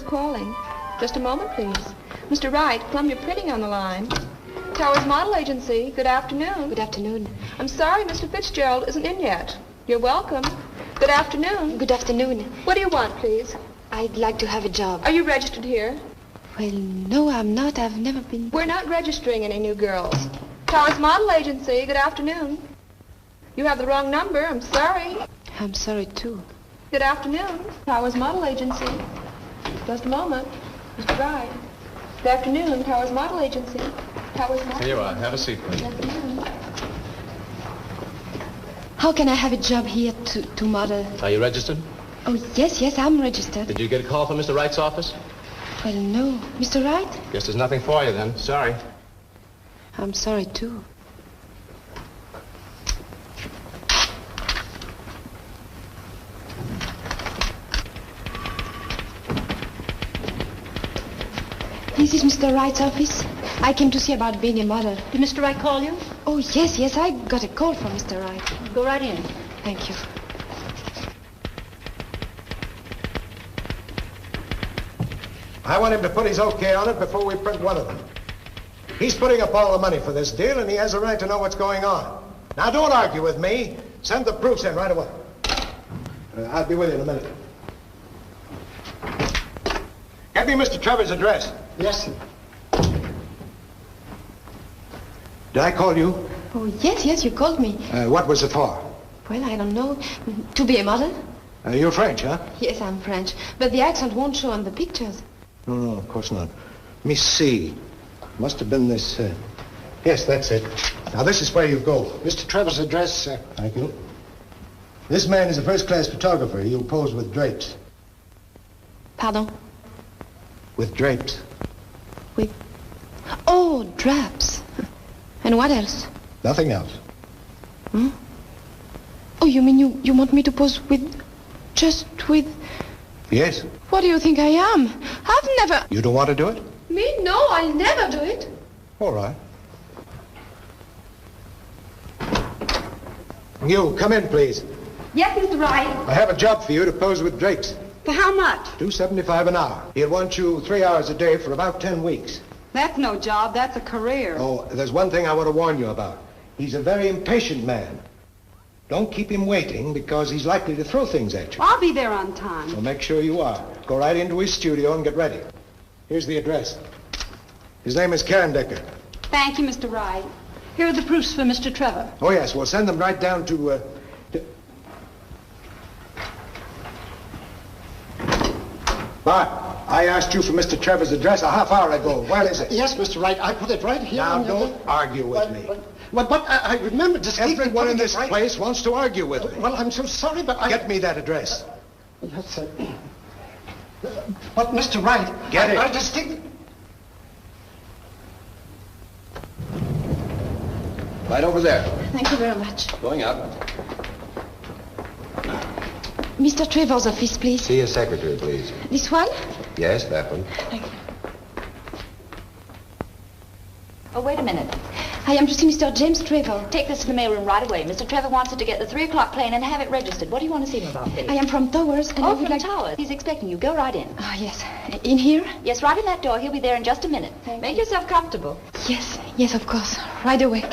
Calling. Just a moment, please. Mr. Wright, Columbia Printing on the line. Towers Model Agency. Good afternoon. Good afternoon. I'm sorry Mr. Fitzgerald isn't in yet. You're welcome. Good afternoon. Good afternoon. What do you want, please? I'd like to have a job. Are you registered here? Well, no, I'm not. I've never been... We're not registering any new girls. Towers Model Agency. Good afternoon. You have the wrong number. I'm sorry. I'm sorry, too. Good afternoon. Towers Model Agency. Just a moment. Mr. Wright. Good afternoon, Towers Model Agency. Towers Model. Here you are. Have a seat, please. Good afternoon. How can I have a job here to model? Are you registered? Oh, yes, I'm registered. Did you get a call from Mr. Wright's office? Well, no. Mr. Wright? Guess there's nothing for you then. Sorry. I'm sorry, too. This is Mr. Wright's office. I came to see about being a model. Did Mr. Wright call you? Oh, yes, I got a call from Mr. Wright. Go right in. Thank you. I want him to put his okay on it before we print one of them. He's putting up all the money for this deal, and he has a right to know what's going on. Now, don't argue with me. Send the proofs in right away. I'll be with you in a minute. Get me Mr. Trevor's address. Yes, sir. Did I call you? Oh, yes, you called me. What was it for? Well, I don't know. To be a model? You're French, huh? Yes, I'm French. But the accent won't show on the pictures. No, of course not. Let me see. Must have been this... Yes, that's it. Now, this is where you go. Mr. Trevor's address, sir. Thank you. This man is a first-class photographer. He'll pose with drapes. Pardon? With drapes. With... Oh, drapes. And what else? Nothing else. Hmm? Oh, you mean you want me to pose with... just with... Yes. What do you think I am? I've never... You don't want to do it? Me? No, I'll never do it. All right. You, come in, please. Yes, Mr. Wright. I have a job for you to pose with drapes. For how much? $2.75 an hour. He'll want you 3 hours a day for about 10 weeks. That's no job. That's a career. Oh, there's one thing I want to warn you about. He's a very impatient man. Don't keep him waiting because he's likely to throw things at you. I'll be there on time. So make sure you are. Go right into his studio and get ready. Here's the address. His name is Decker. Thank you, Mr. Wright. Here are the proofs for Mr. Trevor. Oh, yes. We'll send them right down to... Bart, I asked you for Mr. Trevor's address a half hour ago. Where is it? Yes, Mr. Wright, I put it right here. Now, don't argue with me. But I remember distinctly... Everyone in this place wants to argue with me. Well, I'm so sorry, but I... Get me that address. Yes, sir. But, Mr. Wright... Get it. I distinctly... Right over there. Thank you very much. Going up. Mr. Trevor's office, please. See your secretary, please. This one? Yes, that one. Thank you. Oh, wait a minute. I am to see Mr. James Trevor. Take this to the mailroom right away. Mr. Trevor wants it to get the 3 o'clock plane and have it registered. What do you want to see him about, Billy? I am from Towers, and I Oh, would from like... Towers. He's expecting you. Go right in. Ah, yes. In here? Yes, right in that door. He'll be there in just a minute. Make yourself comfortable. Yes, yes, of course. Right away.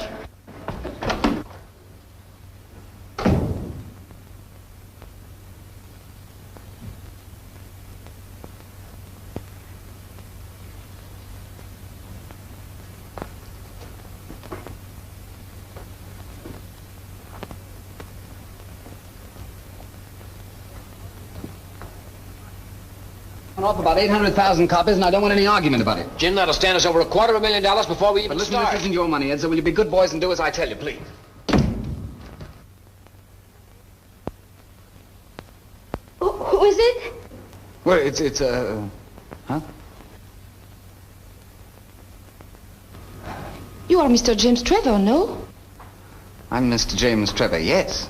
Off about 800,000 copies, and I don't want any argument about it. Jim, that'll stand us over $250,000 before we even But listen, start. this isn't your money, Ed, so will you be good boys and do as I tell you, please? Who is it? Well, it's huh? You are Mr. James Trevor, no? I'm Mr. James Trevor, yes.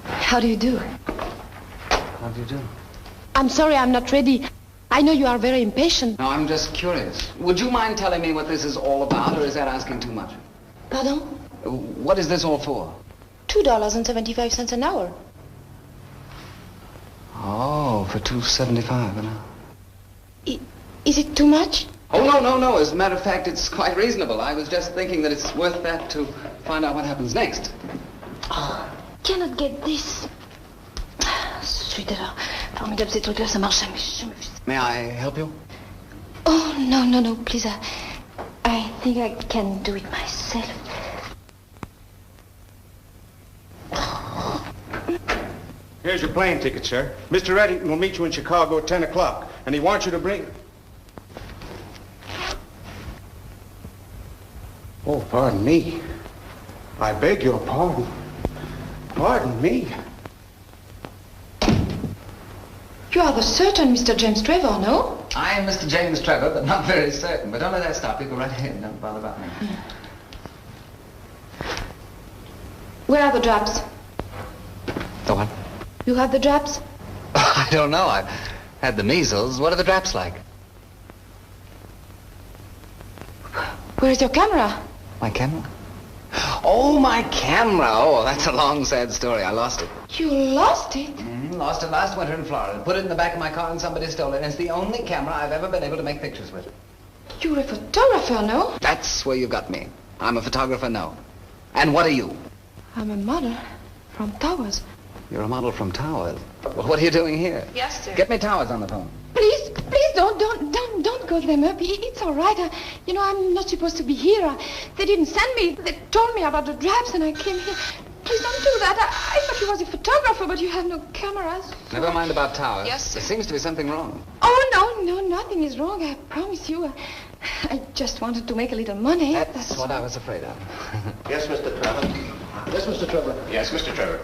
How do you do? How do you do? I'm sorry I'm not ready. I know you are very impatient. No, I'm just curious. Would you mind telling me what this is all about, or is that asking too much? Pardon? What is this all for? $2.75 an hour. Oh, for $2.75 an hour. Is it too much? Oh, no. As a matter of fact, it's quite reasonable. I was just thinking that it's worth that to find out what happens next. Oh, cannot get this. Celui-là, formidable, ces trucs-là, ça marche jamais. May I help you? Oh, no, please. I think I can do it myself. Here's your plane ticket, sir. Mr. Reddington will meet you in Chicago at 10 o'clock, and he wants you to bring... Oh, pardon me. I beg your pardon. Pardon me. You are the certain Mr. James Trevor, no? I am Mr. James Trevor, but not very certain. But don't let that stop you. Go right ahead. Don't bother about me. Where are the drops? The what? You have the drops? I don't know. I've had the measles. What are the drops like? Where is your camera? My camera? Oh, my camera. Oh, that's a long, sad story. I lost it. You lost it? Lost it last winter in Florida. Put it in the back of my car and somebody stole it. And it's the only camera I've ever been able to make pictures with. You're a photographer, no? That's where you got me. I'm a photographer, no. And what are you? I'm a model from Towers. You're a model from Towers. Well, what are you doing here? Yes, sir. Get me Towers on the phone. Please, don't call them up. It's all right. I'm not supposed to be here. They didn't send me. They told me about the drops and I came here. Please don't do that. I thought you was a photographer, but you have no cameras. Never mind about Towers. Yes, sir. There seems to be something wrong. Oh, no, nothing is wrong. I promise you. I just wanted to make a little money. That's what I was afraid of. Yes, Mr. Trevor. Yes, Mr. Trevor. Yes, Mr. Trevor.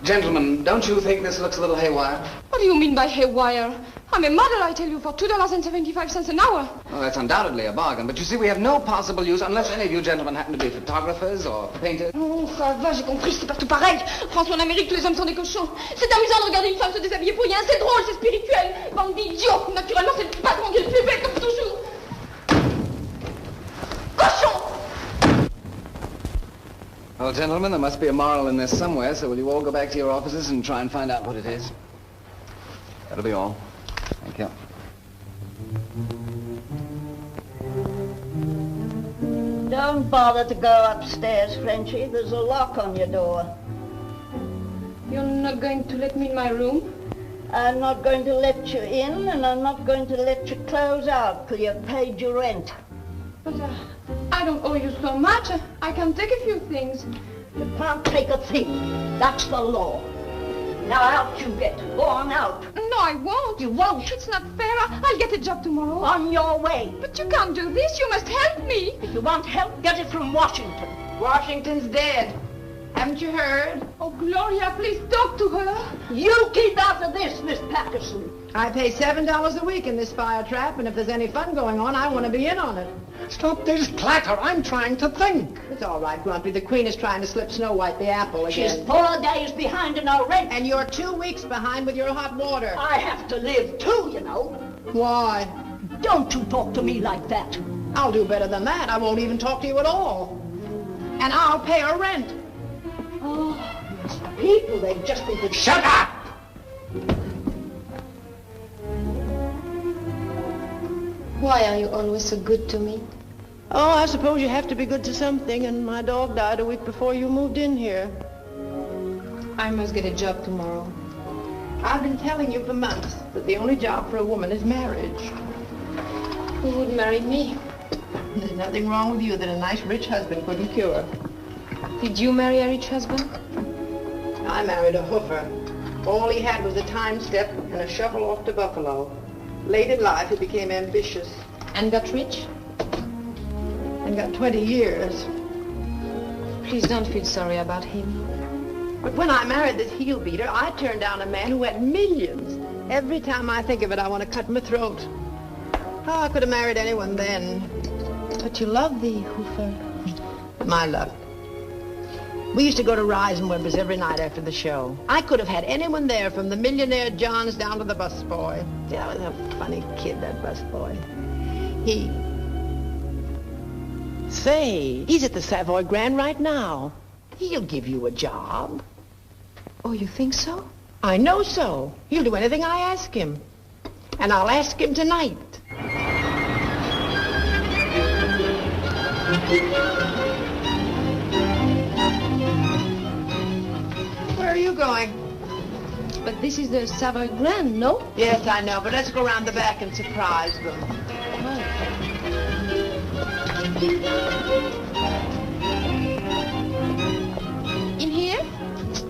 Gentlemen, don't you think this looks a little haywire? What do you mean by haywire? I'm a model, I tell you, for $2.75 an hour. Well, that's undoubtedly a bargain, but you see, we have no possible use unless any of you gentlemen happen to be photographers or painters. Oh, ça va, j'ai compris, c'est partout pareil. François, en Amérique, tous les hommes sont des cochons. C'est amusant de regarder une femme se déshabiller pour rien, c'est drôle, c'est spirituel. Bande d'idiots. Naturellement, c'est le patron qui est le plus bête, comme toujours. Cochon! Well, gentlemen, there must be a moral in this somewhere, so will you all go back to your offices and try and find out what it is? That'll be all. Thank you. Don't bother to go upstairs, Frenchie. There's a lock on your door. You're not going to let me in my room? I'm not going to let you in, and I'm not going to let you close out till you've paid your rent. But I don't owe you so much. I can take a few things. You can't take a thing. That's the law. Now out you get. Go on out. No, I won't. You won't. It's not fair. I'll get a job tomorrow. On your way. But you can't do this. You must help me. If you want help, get it from Washington. Washington's dead. Haven't you heard? Oh, Gloria, please talk to her. You keep out of this, Miss Patterson. I pay $7 a week in this fire trap, and if there's any fun going on, I want to be in on it. Stop this clatter. I'm trying to think. It's all right, Grumpy. The Queen is trying to slip Snow White the apple again. She's 4 days behind in her rent. And you're 2 weeks behind with your hot water. I have to live too, you know. Why? Don't you talk to me like that. I'll do better than that. I won't even talk to you at all. And I'll pay her rent. Oh, these people, they just think that... Shut up! Why are you always so good to me? Oh, I suppose you have to be good to something, and my dog died a week before you moved in here. I must get a job tomorrow. I've been telling you for months that the only job for a woman is marriage. Who would marry me? There's nothing wrong with you that a nice rich husband couldn't cure. Did you marry a rich husband? I married a hoofer. All he had was a time step and a shovel off to Buffalo. Late in life, he became ambitious. And got rich? And got 20 years. Please don't feel sorry about him. But when I married this heel beater, I turned down a man who had millions. Every time I think of it, I want to cut my throat. Oh, I could have married anyone then. But you love the hoofer. My luck. We used to go to Reisenweber's every night after the show. I could have had anyone there, from the millionaire Johns down to the busboy. Yeah, that was a funny kid, that busboy. Say, he's at the Savoy Grand right now. He'll give you a job. Oh, you think so? I know so. He'll do anything I ask him. And I'll ask him tonight. Where are you going? But this is the Savoy Grand, no? Yes, I know, but let's go around the back and surprise them. In here?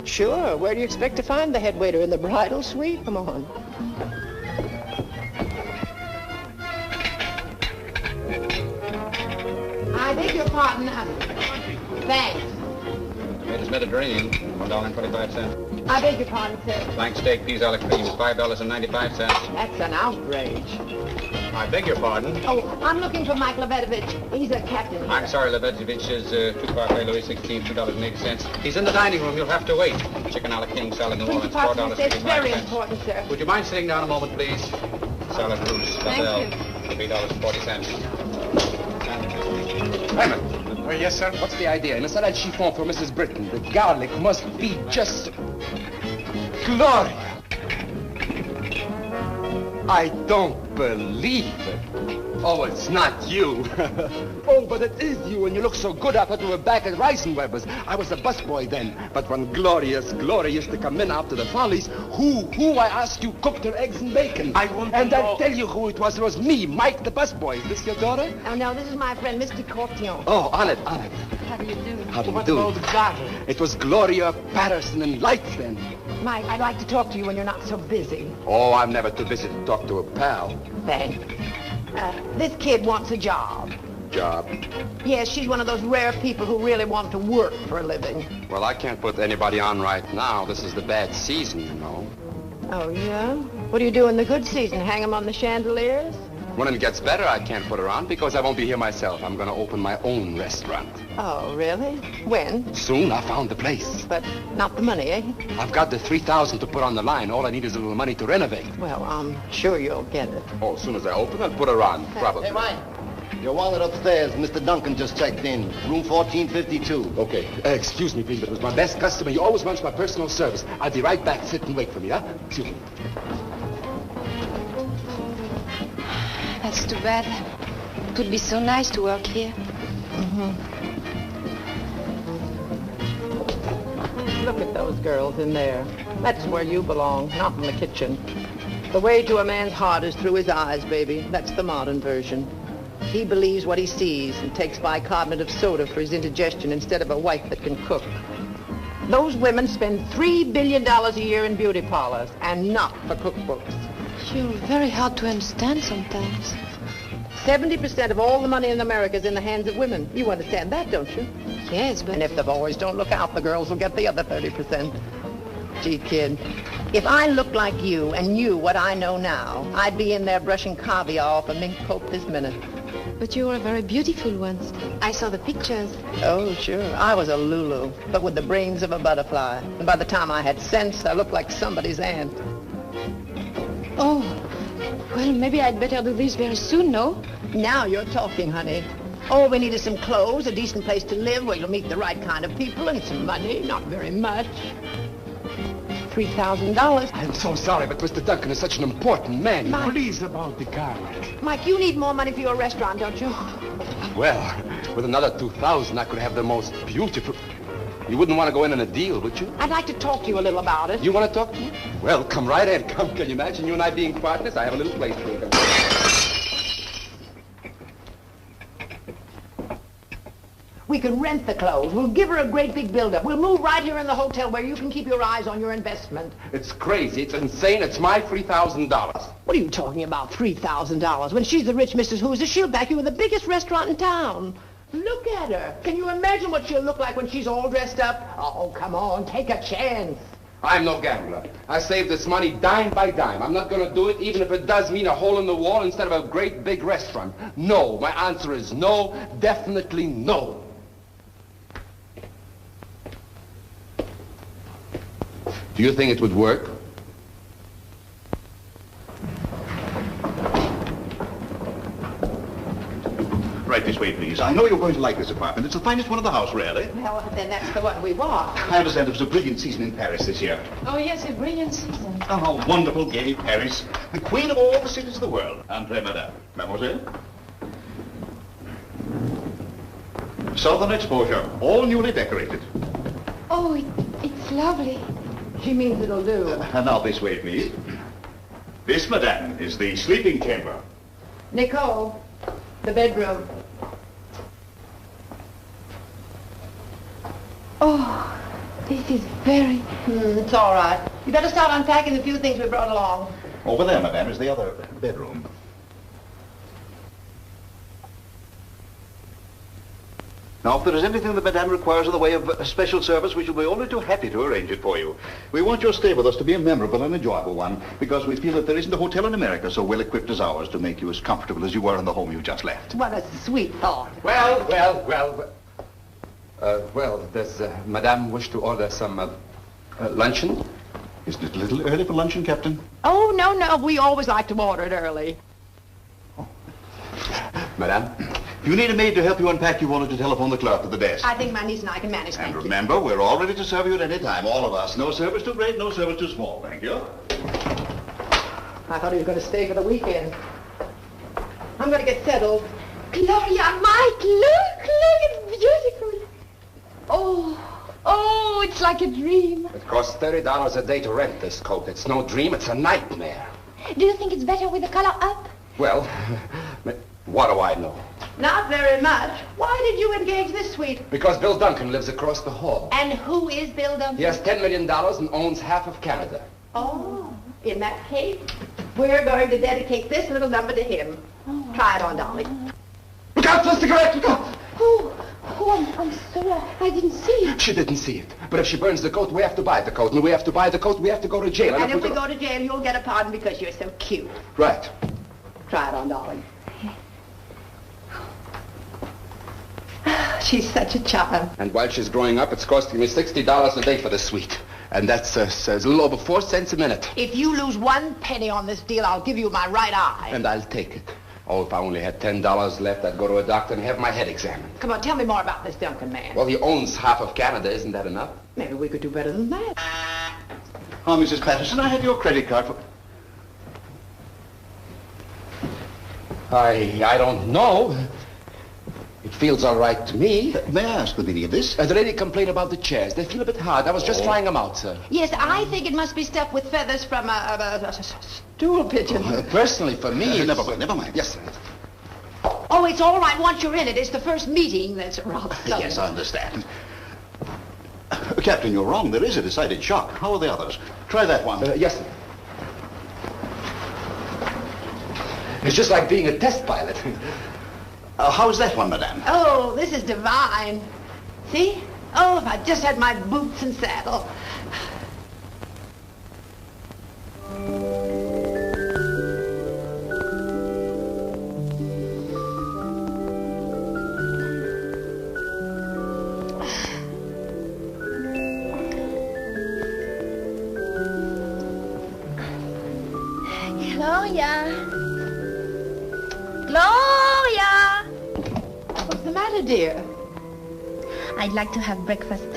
Sure. Where do you expect to find the head waiter? In the bridal suite? Come on. I beg your pardon. Thanks. Latest Mediterranean, $1.25. I beg your pardon, sir. Flank steak, peas a la cream, $5.95. That's an outrage. I beg your pardon. Oh, I'm looking for Mike Lebetovich. He's a captain here. I'm sorry, Lebetovich is 2 Parfait Louis 16, $2.80. He's in the dining room. You'll have to wait. Chicken a la king, salad New Orleans, $4.35. It's very important, sir. Would you mind sitting down a moment, please? Salad Rouge, Thank $3.40. Raymond. Oh, yes, sir? What's the idea? In a salad chiffon for Mrs. Britton, the garlic must be just... Gloria! I don't believe it. Oh, it's not you. Oh, but it is you, and you look so good. I thought you were back at Reisenweber's. I was a busboy then. But when Gloria used to come in after the Follies, who, I ask you, cooked her eggs and bacon? I want to And know. I'll tell you who it was. It was me, Mike the busboy. Is this your daughter? Oh, no, this is my friend, Mr. Cortion. Oh, on it. How do you do? How do you What do? about the daughter? It was Gloria Patterson in lights then. Mike, I'd like to talk to you when you're not so busy. Oh, I'm never too busy to talk to a pal. Thanks. This kid wants a job. Job. Yes, she's one of those rare people who really want to work for a living. Well, I can't put anybody on right now. This is the bad season, you know. Oh, yeah? What do you do in the good season? Hang them on the chandeliers? When it gets better, I can't put her on because I won't be here myself. I'm going to open my own restaurant. Oh, really? When? Soon, I found the place. But not the money, eh? I've got the $3,000 to put on the line. All I need is a little money to renovate. Well, I'm sure you'll get it. Oh, as soon as I open, I'll put her on, probably. Hey, Mike. Your wallet upstairs. Mr. Duncan just checked in. Room 1452. Okay. Excuse me, please, but it was my best customer. He always wants my personal service. I'll be right back. Sit and wait for me, huh? Excuse me. That's too bad. It would be so nice to work here. Look at those girls in there. That's where you belong, not in the kitchen. The way to a man's heart is through his eyes, baby. That's the modern version. He believes what he sees and takes bicarbonate of soda for his indigestion instead of a wife that can cook. Those women spend $3 billion a year in beauty parlors, and not for cookbooks. You're very hard to understand sometimes. 70% of all the money in America is in the hands of women. You understand that, don't you? Yes, but... And if the boys don't look out, the girls will get the other 30%. Gee, kid, if I looked like you and knew what I know now, I'd be in there brushing caviar off a mink coat this minute. But you were very beautiful once. I saw the pictures. Oh, sure. I was a Lulu, but with the brains of a butterfly. And by the time I had sense, I looked like somebody's aunt. Oh, well, maybe I'd better do this very soon, no? Now you're talking, honey. All we need is some clothes, a decent place to live where you'll meet the right kind of people, and some money. Not very much. $3,000. I'm so sorry, but Mr. Duncan is such an important man. Mike. Please about the garlic. Mike, you need more money for your restaurant, don't you? Well, with another 2,000, I could have the most beautiful... You wouldn't want to go in on a deal, would you? I'd like to talk to you a little about it. You want to talk to me? Well, come right in. Come, can you imagine you and I being partners? I have a little place for you. We can rent the clothes. We'll give her a great big build-up. We'll move right here in the hotel where you can keep your eyes on your investment. It's crazy. It's insane. It's my $3,000. What are you talking about, $3,000? When she's the rich Mrs. Hoosier, she'll back you in the biggest restaurant in town. Look at her. Can you imagine what she'll look like when she's all dressed up? Oh, come on, take a chance. I'm no gambler. I save this money dime by dime. I'm not going to do it even if it does mean a hole in the wall instead of a great big restaurant. No. My answer is no. Definitely no. Do you think it would work? Right this way, please. I know you're going to like this apartment. It's the finest one in the house, really. Well, then that's the one we want. I understand it was a brilliant season in Paris this year. Oh, yes, a brilliant season. Oh, how wonderful, gay Paris. The queen of all the cities of the world. Entree, madame. Mademoiselle? Southern exposure, all newly decorated. Oh, it's lovely. She means it'll do. And now this way, please. This, madame, is the sleeping chamber. Nicole, the bedroom. Oh, this is very... It's all right. You better start unpacking the few things we brought along. Over there, madame, is the other bedroom. Now, if there is anything that madame requires in the way of a special service, we shall be only too happy to arrange it for you. We want your stay with us to be a memorable and enjoyable one, because we feel that there isn't a hotel in America so well equipped as ours to make you as comfortable as you were in the home you just left. What a sweet thought. Well, does madame wish to order some luncheon? Isn't it a little early for luncheon, Captain? Oh, no. We always like to order it early. Oh. Madame? If you need a maid to help you unpack, you wanted to telephone the clerk at the desk. I think my niece and I can manage. And remember, we're all ready to serve you at any time, all of us. No service too great, no service too small. Thank you. I thought he was going to stay for the weekend. I'm going to get settled. Gloria, Mike, look, it's beautiful. Oh, it's like a dream. It costs $30 a day to rent this coat. It's no dream, it's a nightmare. Do you think it's better with the color up? Well, what do I know? Not very much. Why did you engage this suite? Because Bill Duncan lives across the hall. And who is Bill Duncan? He has $10 million and owns half of Canada. Oh, in that case, we're going to dedicate this little number to him. Oh. Try it on, darling. Look out for the cigarette! Look out! I'm sorry. I didn't see it. She didn't see it. But if she burns the coat, we have to buy the coat. And if we have to buy the coat, we have to go to jail. And if we go to jail, you'll get a pardon because you're so cute. Right. Try it on, darling. She's such a child. And while she's growing up, it's costing me $60 a day for the suite. And that's a little over 4 cents a minute. If you lose 1 penny on this deal, I'll give you my right eye. And I'll take it. Oh, if I only had $10 left, I'd go to a doctor and have my head examined. Come on, tell me more about this Duncan man. Well, he owns half of Canada. Isn't that enough? Maybe we could do better than that. Oh, Mrs. Patterson, I have your credit card for... I don't know. It feels all right to me. May I ask the meaning of this? The lady complained about the chairs. They feel a bit hard. I was just trying them out, sir. Yes, I think it must be stuffed with feathers from a stool pigeon. Personally, for me... Never mind. Yes, sir. Oh, it's all right once you're in it. It's the first meeting that's rather... Yes, I understand. Captain, you're wrong. There is a decided shock. How are the others? Try that one. Yes, sir. It's just like being a test pilot. How's that one, madame? Oh, this is divine. See? Oh, if I just had my boots and saddle. Gloria! What's the matter, dear? I'd like to have breakfast.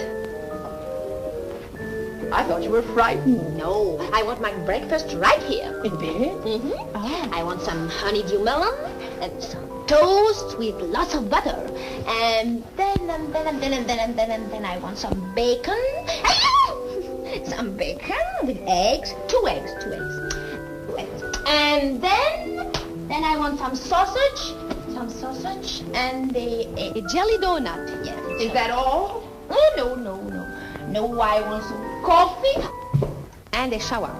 I thought you were frightened. No, I want my breakfast right here. In bed? Mm-hmm. Oh. I want some honeydew melon and some toast with lots of butter. And then I want some bacon. Some bacon with eggs. Two eggs. And then I want some sausage and a jelly donut. Yes. Is that all? Oh, no, I want some coffee and a shower.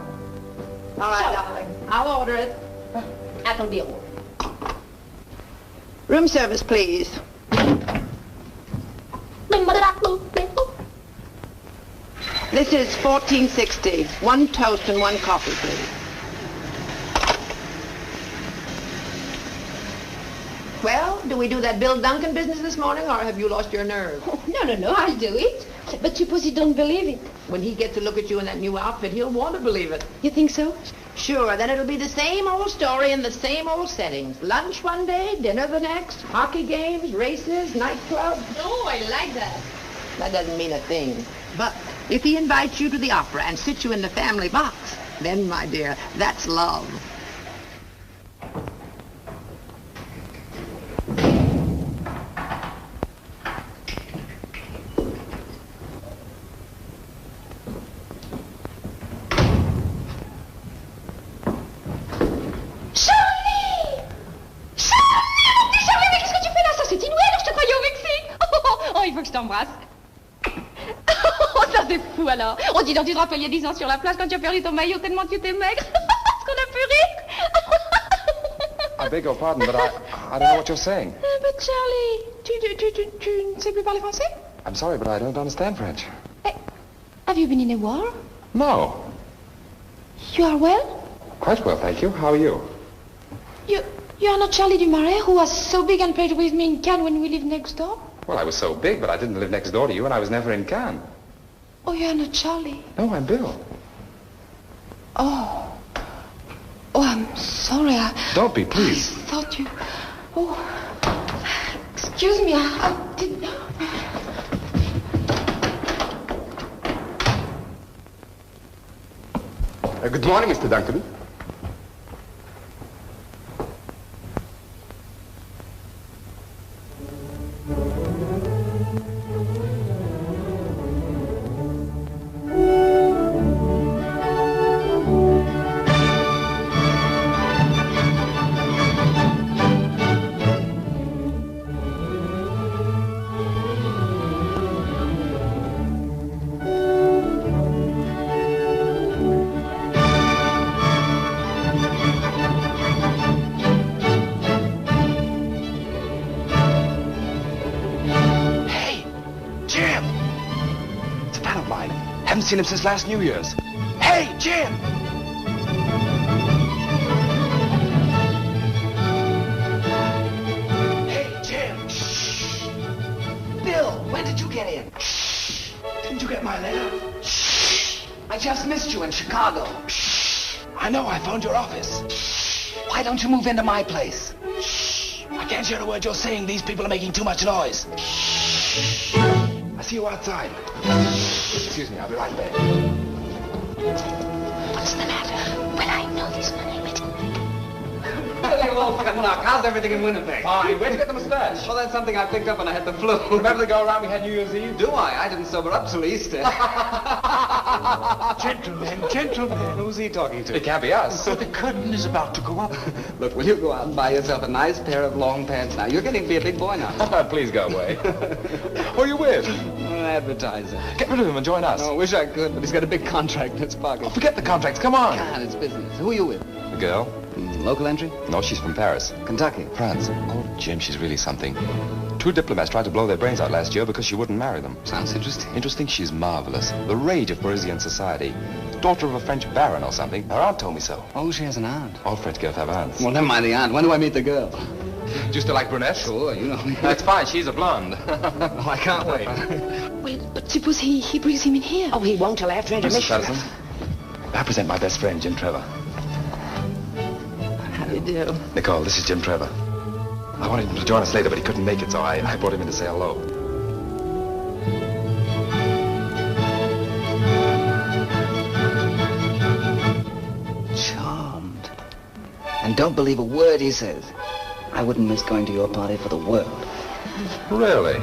All right, darling. I'll order it. That'll be all. Room service, please. This is $14.60. One toast and one coffee, please. Well, do we do that Bill Duncan business this morning, or have you lost your nerve? No, I'll do it. But suppose you don't believe it. When he gets to look at you in that new outfit, he'll want to believe it. You think so? Sure, then it'll be the same old story in the same old settings. Lunch one day, dinner the next, hockey games, races, nightclubs. Oh, I like that. That doesn't mean a thing. But if he invites you to the opera and sits you in the family box, then, my dear, that's love. T'embrasse. Oh, ça c'est fou alors. Oh, dis donc, tu te rappelles il y a 10 ans sur la plage quand tu as perdu ton maillot tellement tu étais maigre. Est-ce qu'on a pu rire? I beg your pardon, but I don't know what you're saying. But Charlie, tu ne sais plus parler français? I'm sorry, but I don't understand French. Hey, have you been in a war? No. You are well? Quite well, thank you. How are you? You are not Charlie Dumaret, who was so big and played with me in Cannes when we lived next door? Well, I was so big, but I didn't live next door to you, and I was never in Cannes. Oh, you're not Charlie? No, I'm Bill. Oh, I'm sorry. Don't be, please. I thought you... Oh, excuse me, I didn't... Good morning, Mr. Duncan. Seen him since last New Year's. Hey, Jim! Hey, Jim! Shh! Bill, when did you get in? Shh! Didn't you get my letter? Shh! I just missed you in Chicago. Shh! I know, I phoned your office. Shh! Why don't you move into my place? Shh! I can't hear a word you're saying. These people are making too much noise. Shh! I see you outside. Excuse me, I'll be right back. What's the matter? Well, I know this money, but... you, old Canuck. How's everything in Winnipeg? Fine. Where'd you get the mustache? Well, that's something I picked up when I had the flu. Remember the go-around we had New Year's Eve? Do I? I didn't sober up till Easter. Gentlemen. Who's he talking to? It can't be us. So the curtain is about to go up. Look, will you go out and buy yourself a nice pair of long pants now? You're getting to be a big boy now. Please go away. Who are you with? An advertiser. Get rid of him and join us. Oh, I wish I could, but he's got a big contract in his pocket. Oh, forget the contracts. Come on. God, it's business. Who are you with? The girl? Local entry? No, she's from Paris. Kentucky. France. Oh, Jim, she's really something. 2 diplomats tried to blow their brains out last year because she wouldn't marry them. Sounds interesting. Interesting? She's marvelous. The rage of Parisian society. Daughter of a French baron or something. Her aunt told me so. Oh, she has an aunt. All French girls have aunts. Well, never mind the aunt. When do I meet the girl? Do you still like brunettes? Sure, you know. That's fine. She's a blonde. Oh, I can't wait. Wait, but suppose he brings him in here. Oh, he won't till after Mrs. intermission. Patterson, I present my best friend, Jim Trevor. How do you do? Nicole, this is Jim Trevor. I wanted him to join us later, but he couldn't make it, so I brought him in to say hello. Charmed. And don't believe a word he says. I wouldn't miss going to your party for the world. Really?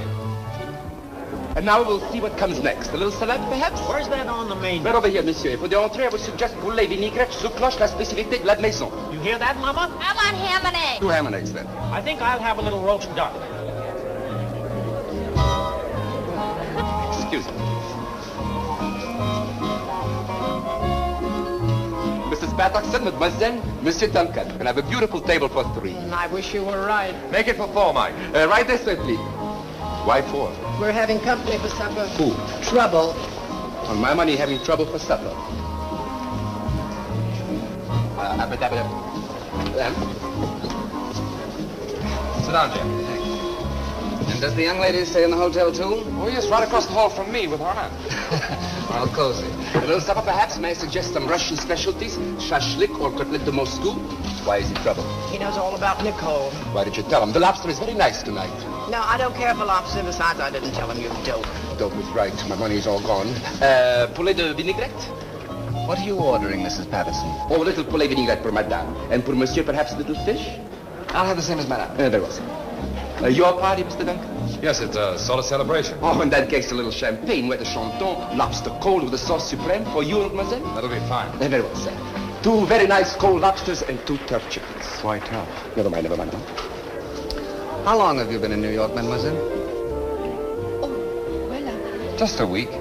And now we'll see what comes next. A little salad, perhaps? Where's that on the menu? Right over here, monsieur. For the entrée, I would suggest poulet vinaigrette sous cloche la spécialité de la maison. You hear that, Mama? I want ham and eggs. 2 ham and eggs, then. I think I'll have a little roast duck. Excuse me. Mrs. Patterson, mademoiselle, Monsieur Duncan. And have a beautiful table for 3. I wish you were right. Make it for 4, Mike. Right this way, please. Why 4? We're having company for supper. Who? Trouble. On my money, having trouble for supper. Sit down, Jim. And does the young lady stay in the hotel, too? Oh, yes, right across the hall from me with her aunt. Well, cozy. A little supper, perhaps? May I suggest some Russian specialties? Shashlik or cutlet de Moscow? Why is he trouble? He knows all about Nicole. Why did you tell him? The lobster is very nice tonight. No, I don't care for lobster. Besides, I didn't tell him, you dope. Dope is right. My money's all gone. Poulet de vinaigrette? What are you ordering, Mrs. Patterson? Oh, a little poulet vinaigrette for madame. And for monsieur, perhaps a little fish? I'll have the same as madame. Very well, sir. Your party, Mr. Duncan? Yes, it's a sort of celebration. Oh, in that case, a little champagne, wet de chanton, lobster cold with a sauce supreme for you, mademoiselle? That'll be fine. Very well, sir. 2 very nice cold lobsters and 2 turf chickens. Why tough? Never mind, never mind. How long have you been in New York, mademoiselle? Just a week.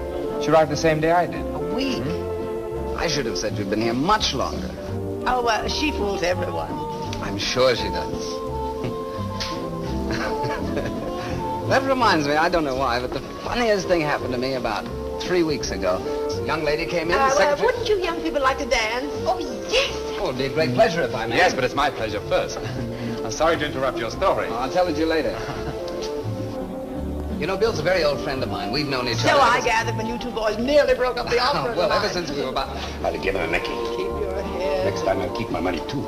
She arrived the same day I did. A week? I should have said you'd been here much longer. Oh, she fools everyone. I'm sure she does. That reminds me, I don't know why, but the funniest thing happened to me about 3 weeks ago. A young lady came in, the secretary... Wouldn't you young people like to dance? Oh, yes. Oh, it'd be a great pleasure if I may. Yes, but it's my pleasure first. I'm sorry to interrupt your story. Oh, I'll tell it to you later. You know, Bill's a very old friend of mine. We've known each other. So I gathered when you 2 boys nearly broke up the offer. Well, ever since we were about... I'll give her a necky. Keep your head. Next time I'll keep my money, too.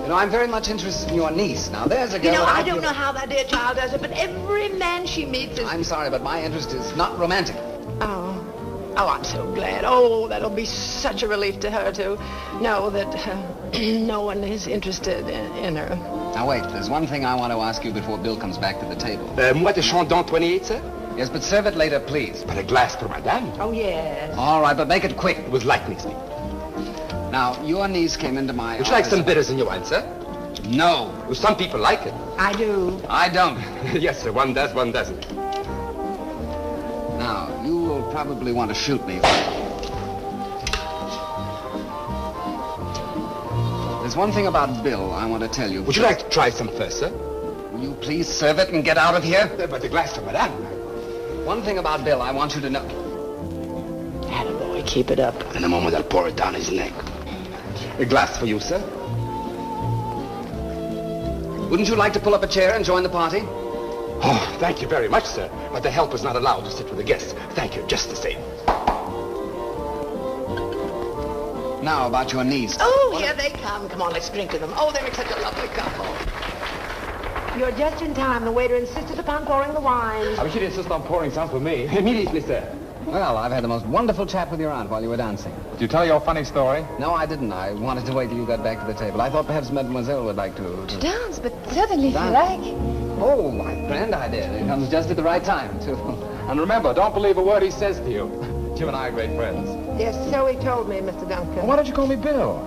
You know, I'm very much interested in your niece. Now, there's a girl... You know, I don't know how that dear child does it, but every man she meets is... I'm sorry, but my interest is not romantic. Oh. Oh, I'm so glad. Oh, that'll be such a relief to her to know that no one is interested in her. Now, wait. There's one thing I want to ask you before Bill comes back to the table. Moi de Chandon 28, sir? Yes, but serve it later, please. But a glass for madame. Oh, yes. All right, but make it quick. With lightning speed. Now, your niece came into my Would you like some bitters in your wine, sir? No. Well, some people like it. I do. I don't. Yes, sir. One does, one doesn't. Now, you will probably want to shoot me. There's one thing about Bill I want to tell you. Would you like to try some first, sir? Will you please serve it and get out of here? But the glass for madame. One thing about Bill I want you to know. Attaboy, keep it up. In a moment, I'll pour it down his neck. A glass for you, sir. Wouldn't you like to pull up a chair and join the party? Oh, thank you very much, sir. But the helper's not allowed to sit with the guests. Thank you, just the same. Now, about your niece. Oh, here they come. Come on, let's drink to them. Oh, they make such a lovely couple. You're just in time. The waiter insisted upon pouring the wine. I wish you'd insist on pouring some for me. Immediately, sir. Well, I've had the most wonderful chat with your aunt while you were dancing. Did you tell your funny story? No, I didn't. I wanted to wait till you got back to the table. I thought perhaps Mademoiselle would like to dance, but certainly if you dance. like. Oh, my grand idea. It comes just at the right time, too. And remember, don't believe a word he says to you. Jim and I are great friends. Yes, so he told me, Mr. Duncan. Well, why don't you call me Bill?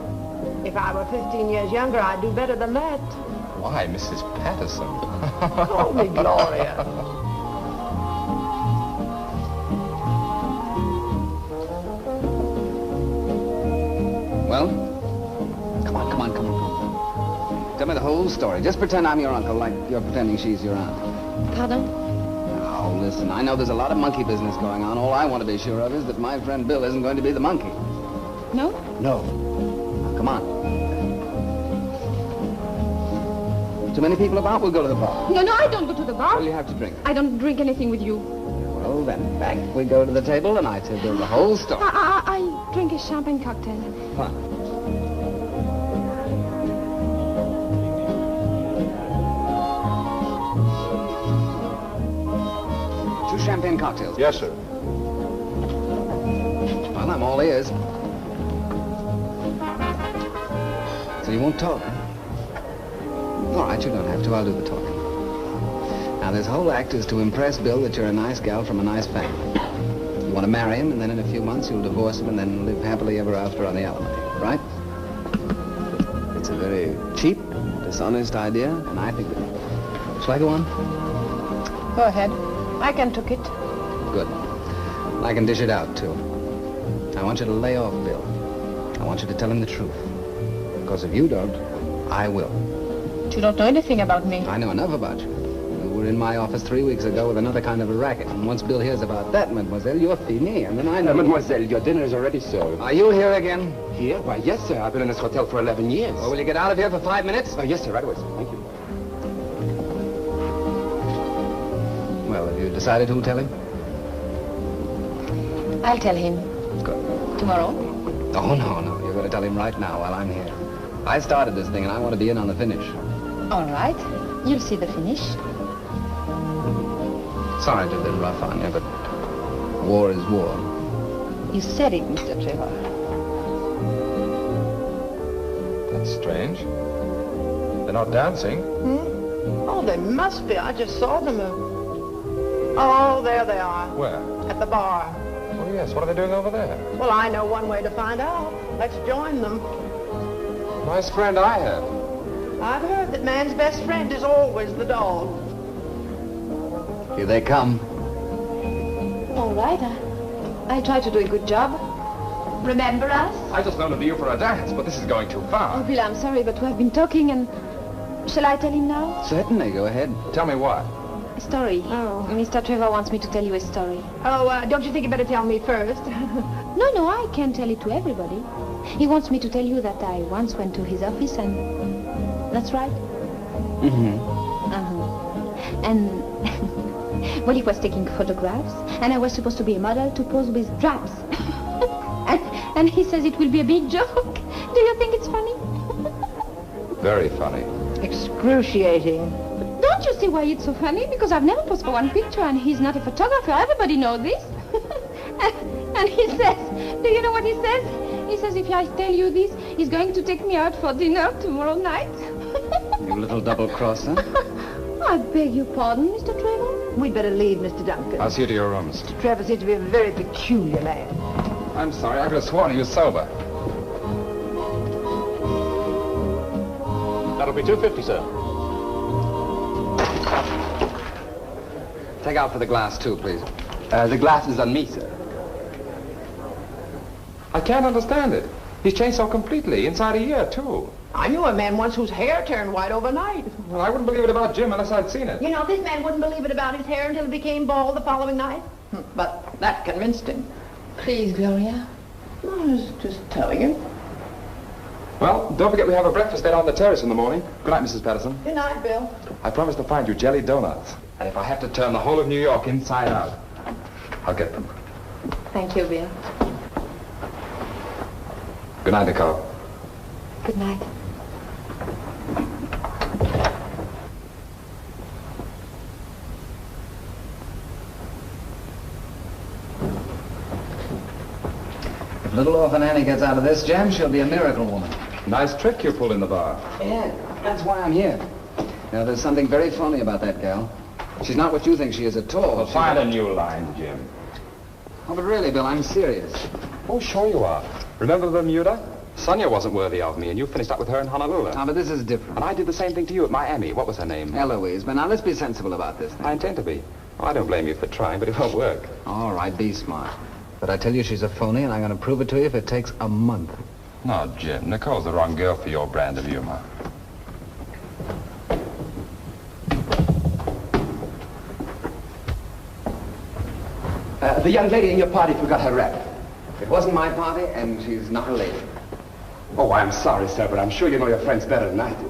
If I were 15 years younger, I'd do better than that. Why, Mrs. Patterson? Call me Gloria. Well? Come on. Tell me the whole story. Just pretend I'm your uncle like you're pretending she's your aunt. Pardon? Oh, listen, I know there's a lot of monkey business going on. All I want to be sure of is that my friend Bill isn't going to be the monkey. No? No. Now, come on. Too many people about? We'll go to the bar. No, I don't go to the bar. What do you have to drink? I don't drink anything with you. Well, then, back we go to the table, and I tell Bill the whole story. I drink a champagne cocktail. Fine. Champagne cocktails. Yes, sir. Well, I'm all ears. So you won't talk, huh? All right, you don't have to. I'll do the talking. Now, this whole act is to impress Bill that you're a nice gal from a nice family. You want to marry him, and then in a few months you'll divorce him and then live happily ever after on the alimony, right? It's a very cheap, dishonest idea, and I think that... Shall I go on? Go ahead. I can took it. Good. I can dish it out, too. I want you to lay off Bill. I want you to tell him the truth. Because if you don't, I will. But you don't know anything about me. I know enough about you. You were in my office 3 weeks ago with another kind of a racket. And once Bill hears about that, mademoiselle, you're fini. And then I know... Mademoiselle, your dinner is already served. Are you here again? Here? Why, yes, sir. I've been in this hotel for 11 years. Well, will you get out of here for 5 minutes? Oh, yes, sir. Right away, sir. Thank you. Well, have you decided who'll tell him? I'll tell him. Good. Tomorrow? Oh, no. You're going to tell him right now while I'm here. I started this thing, and I want to be in on the finish. All right. You'll see the finish. Sorry to be rough on you, but war is war. You said it, Mr. Trevor. That's strange. They're not dancing. Oh, they must be. I just saw them. Oh, there they are. Where? At the bar. Oh, yes. What are they doing over there? Well, I know one way to find out. Let's join them. Nice friend I have. I've heard that man's best friend is always the dog. Here they come. All right. I try to do a good job. Remember us? I just wanted you for a dance, but this is going too far. Oh, Bill, I'm sorry, but we have been talking and... Shall I tell him now? Certainly. Go ahead. Tell me what? A story. Oh. Mr. Trevor wants me to tell you a story. Oh, don't you think you better tell me first? No, I can't tell it to everybody. He wants me to tell you that I once went to his office and... That's right? Mm-hmm. And... well, he was taking photographs, and I was supposed to be a model to pose with straps. and he says it will be a big joke. Do you think it's funny? Very funny. Excruciating. Don't you see why it's so funny? Because I've never posed for one picture, and he's not a photographer. Everybody knows this. and he says, do you know what he says? He says if I tell you this, he's going to take me out for dinner tomorrow night. You little double-crosser. I beg your pardon, Mr. Trevor. We'd better leave, Mr. Duncan. I'll see you to your rooms. Mr. Trevor seems to be a very peculiar man. I'm sorry. I could have sworn he was sober. That'll be $2.50, sir. Take out for the glass, too, please. The glass is on me, sir. I can't understand it. He's changed so completely, inside a year, too. I knew a man once whose hair turned white overnight. Well, I wouldn't believe it about Jim unless I'd seen it. You know, this man wouldn't believe it about his hair until it became bald the following night. But that convinced him. Please, Gloria. I was just telling him. Well, don't forget we have a breakfast date on the terrace in the morning. Good night, Mrs. Patterson. Good night, Bill. I promise to find you jelly donuts. And if I have to turn the whole of New York inside out, I'll get them. Thank you, Bill. Good night, Nicole. Good night. Little orphan Annie gets out of this jam, she'll be a miracle woman. Nice trick you pulled in the bar. Yeah, that's why I'm here. Now, there's something very phony about that gal. She's not what you think she is at all. Well, find a new line, Jim. Oh, but really, Bill, I'm serious. Oh, sure you are. Remember Bermuda? Sonia wasn't worthy of me, and you finished up with her in Honolulu. Ah, but this is different. And I did the same thing to you at Miami. What was her name? Eloise. But now, let's be sensible about this thing. I intend to be. Oh, I don't blame you for trying, but it won't work. All right, be smart. But I tell you she's a phony, and I'm going to prove it to you if it takes a month. No, Jim. Nicole's the wrong girl for your brand of humor. The young lady in your party forgot her wrap. It wasn't my party, and she's not a lady. Oh, I'm sorry, sir, but I'm sure you know your friends better than I do.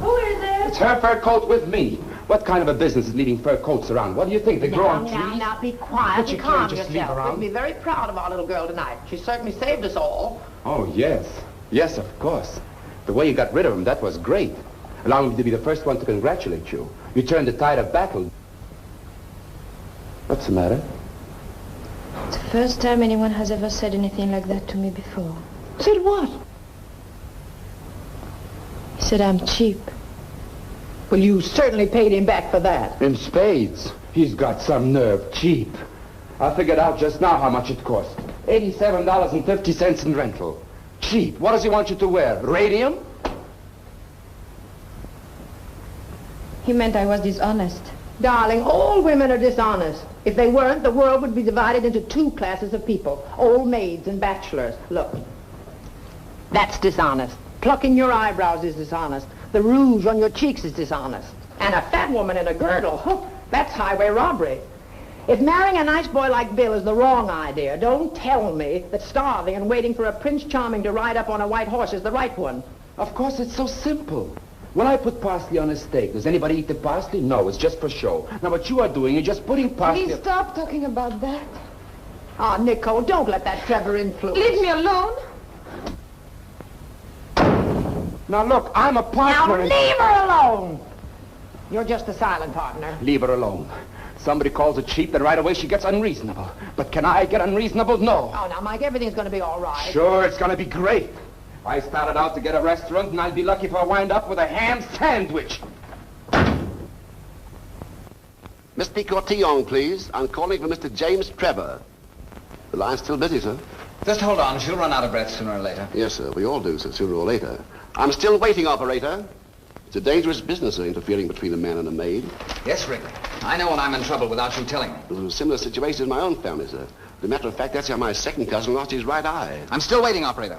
Who is it? It's her fur coat with me. What kind of a business is leaving fur coats around? What do you think? They grow on trees? Now, be quiet But you and calm can't just leave yourself. her out. We'll be very proud of our little girl tonight. She certainly saved us all. Oh, yes. Yes, of course. The way you got rid of him, that was great. Allow me to be the first one to congratulate you. You turned the tide of battle. What's the matter? It's the first time anyone has ever said anything like that to me before. Said what? He said I'm cheap. Well, you certainly paid him back for that. In spades. He's got some nerve. Cheap. I figured out just now how much it cost. $87.50 in rental. Cheap. What does he want you to wear? Radium? He meant I was dishonest. Darling, all women are dishonest. If they weren't, the world would be divided into two classes of people, old maids and bachelors. Look, that's dishonest. Plucking your eyebrows is dishonest. The rouge on your cheeks is dishonest. And a fat woman in a girdle, that's highway robbery. If marrying a nice boy like Bill is the wrong idea, don't tell me that starving and waiting for a Prince Charming to ride up on a white horse is the right one. Of course, it's so simple. When I put parsley on a steak, does anybody eat the parsley? No, it's just for show. Now, what you are doing is just putting parsley... Please stop talking about that. Ah, Nicole, don't let that Trevor influence. Leave me alone. Now, look, I'm a partner... Now, leave her alone! You're just a silent partner. Leave her alone. Somebody calls her cheap, then right away she gets unreasonable. But can I get unreasonable? No. Oh, now, Mike, everything's going to be all right. Sure, it's going to be great. I started out to get a restaurant, and I'd be lucky if I wind up with a ham sandwich. Miss Cotillon, please. I'm calling for Mr. James Trevor. The line's still busy, sir. Just hold on. She'll run out of breath sooner or later. Yes, sir. We all do, sir, sooner or later. I'm still waiting, operator. It's a dangerous business, sir, interfering between a man and a maid. Yes, Rick. I know when I'm in trouble without you telling me. It was a similar situation in my own family, sir. As a matter of fact, that's how my second cousin lost his right eye. I'm still waiting, operator.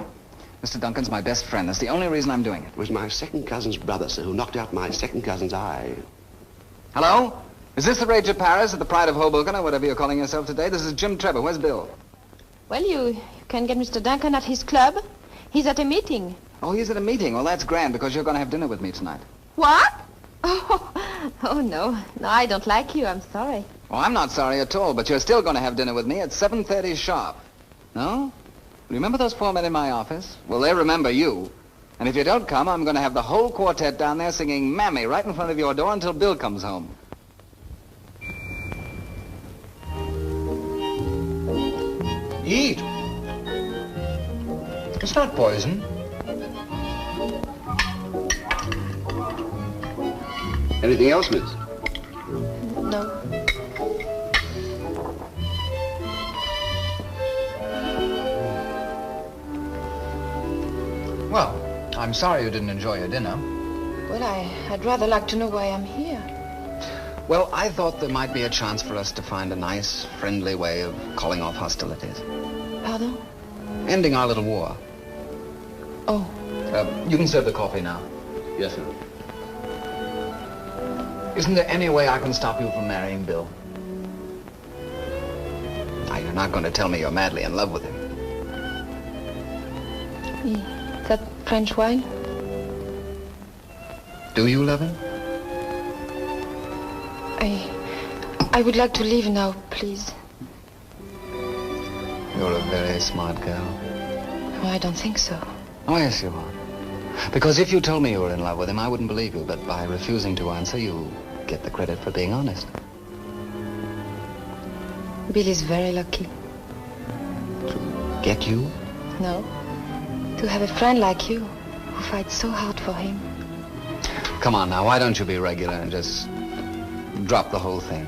Mr. Duncan's my best friend. That's the only reason I'm doing it. It was my second cousin's brother, sir, who knocked out my second cousin's eye. Hello? Is this the Rage of Paris, or the Pride of Hoboken, or whatever you're calling yourself today? This is Jim Trevor. Where's Bill? Well, you can get Mr. Duncan at his club. He's at a meeting. Oh, he's at a meeting. Well, that's grand, because you're going to have dinner with me tonight. What? Oh, no. No, I don't like you. I'm sorry. Oh, I'm not sorry at all, but you're still going to have dinner with me at 7:30 sharp. No? Remember those four men in my office? Well, they remember you. And if you don't come, I'm going to have the whole quartet down there singing Mammy right in front of your door until Bill comes home. Eat. It's not poison. Anything else, miss? No. Well, I'm sorry you didn't enjoy your dinner. Well, I'd rather like to know why I'm here. Well, I thought there might be a chance for us to find a nice, friendly way of calling off hostilities. Pardon? Ending our little war. Oh. You can serve the coffee now. Yes, sir. Isn't there any way I can stop you from marrying Bill? Now, you're not going to tell me you're madly in love with him. Is that French wine? Do you love him? I would like to leave now, please. You're a very smart girl. Oh, I don't think so. Oh, yes, you are. Because if you told me you were in love with him, I wouldn't believe you. But by refusing to answer, you get the credit for being honest. Billy's very lucky. Get you? No. To have a friend like you who fights so hard for him. Come on now, why don't you be regular and just drop the whole thing?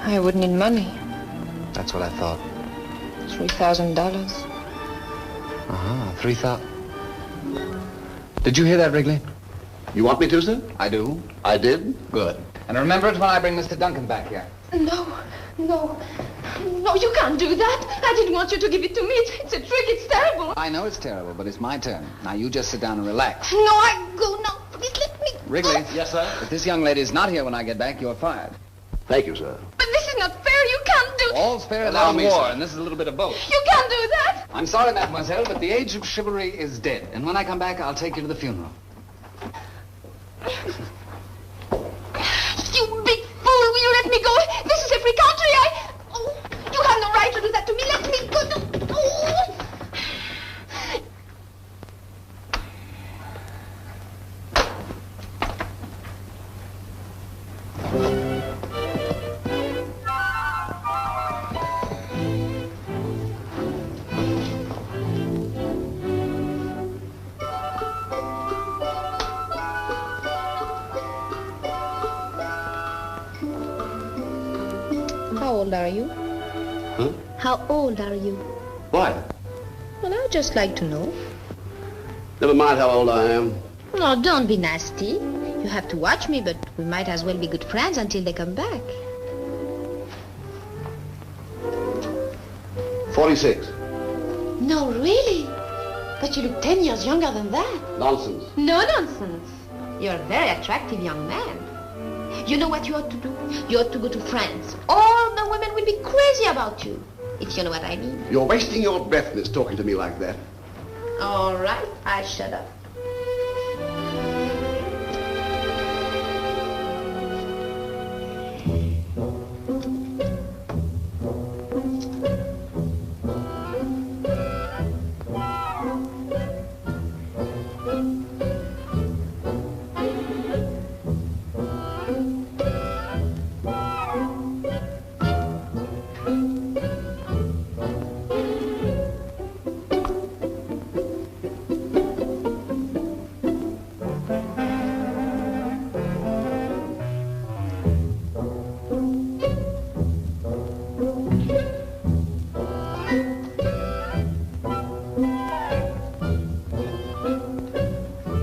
I would need money. That's what I thought. $3,000. Uh-huh, 3,000. Did you hear that, Wrigley? You want me to, sir? I do. I did? Good. And remember it when I bring Mr. Duncan back here. No, you can't do that. I didn't want you to give it to me. It's a trick. It's terrible. I know it's terrible, but it's my turn. Now you just sit down and relax. No, I go now. Please let me. Wrigley. Yes, sir? If this young lady is not here when I get back, you're fired. Thank you, sir. But this is not fair. You can't do... All's fair in Allow love me, and war, sir. and this is a little bit of both. You can't do that. I'm sorry, mademoiselle, but the age of chivalry is dead. And when I come back, I'll take you to the funeral. You big fool. Will you let me go? This is a free country. Oh, you have no right to do that to me. Let me go. No. Oh. How old are you? Huh? How old are you? Why? Well, I'd just like to know. Never mind how old I am. No, don't be nasty. You have to watch me, but we might as well be good friends until they come back. 46. No, really? But you look 10 years younger than that. Nonsense. No nonsense. You're a very attractive young man. You know what you ought to do? You ought to go to France. All the women will be crazy about you, if you know what I mean. You're wasting your breath, miss, talking to me like that. All right, I shut up.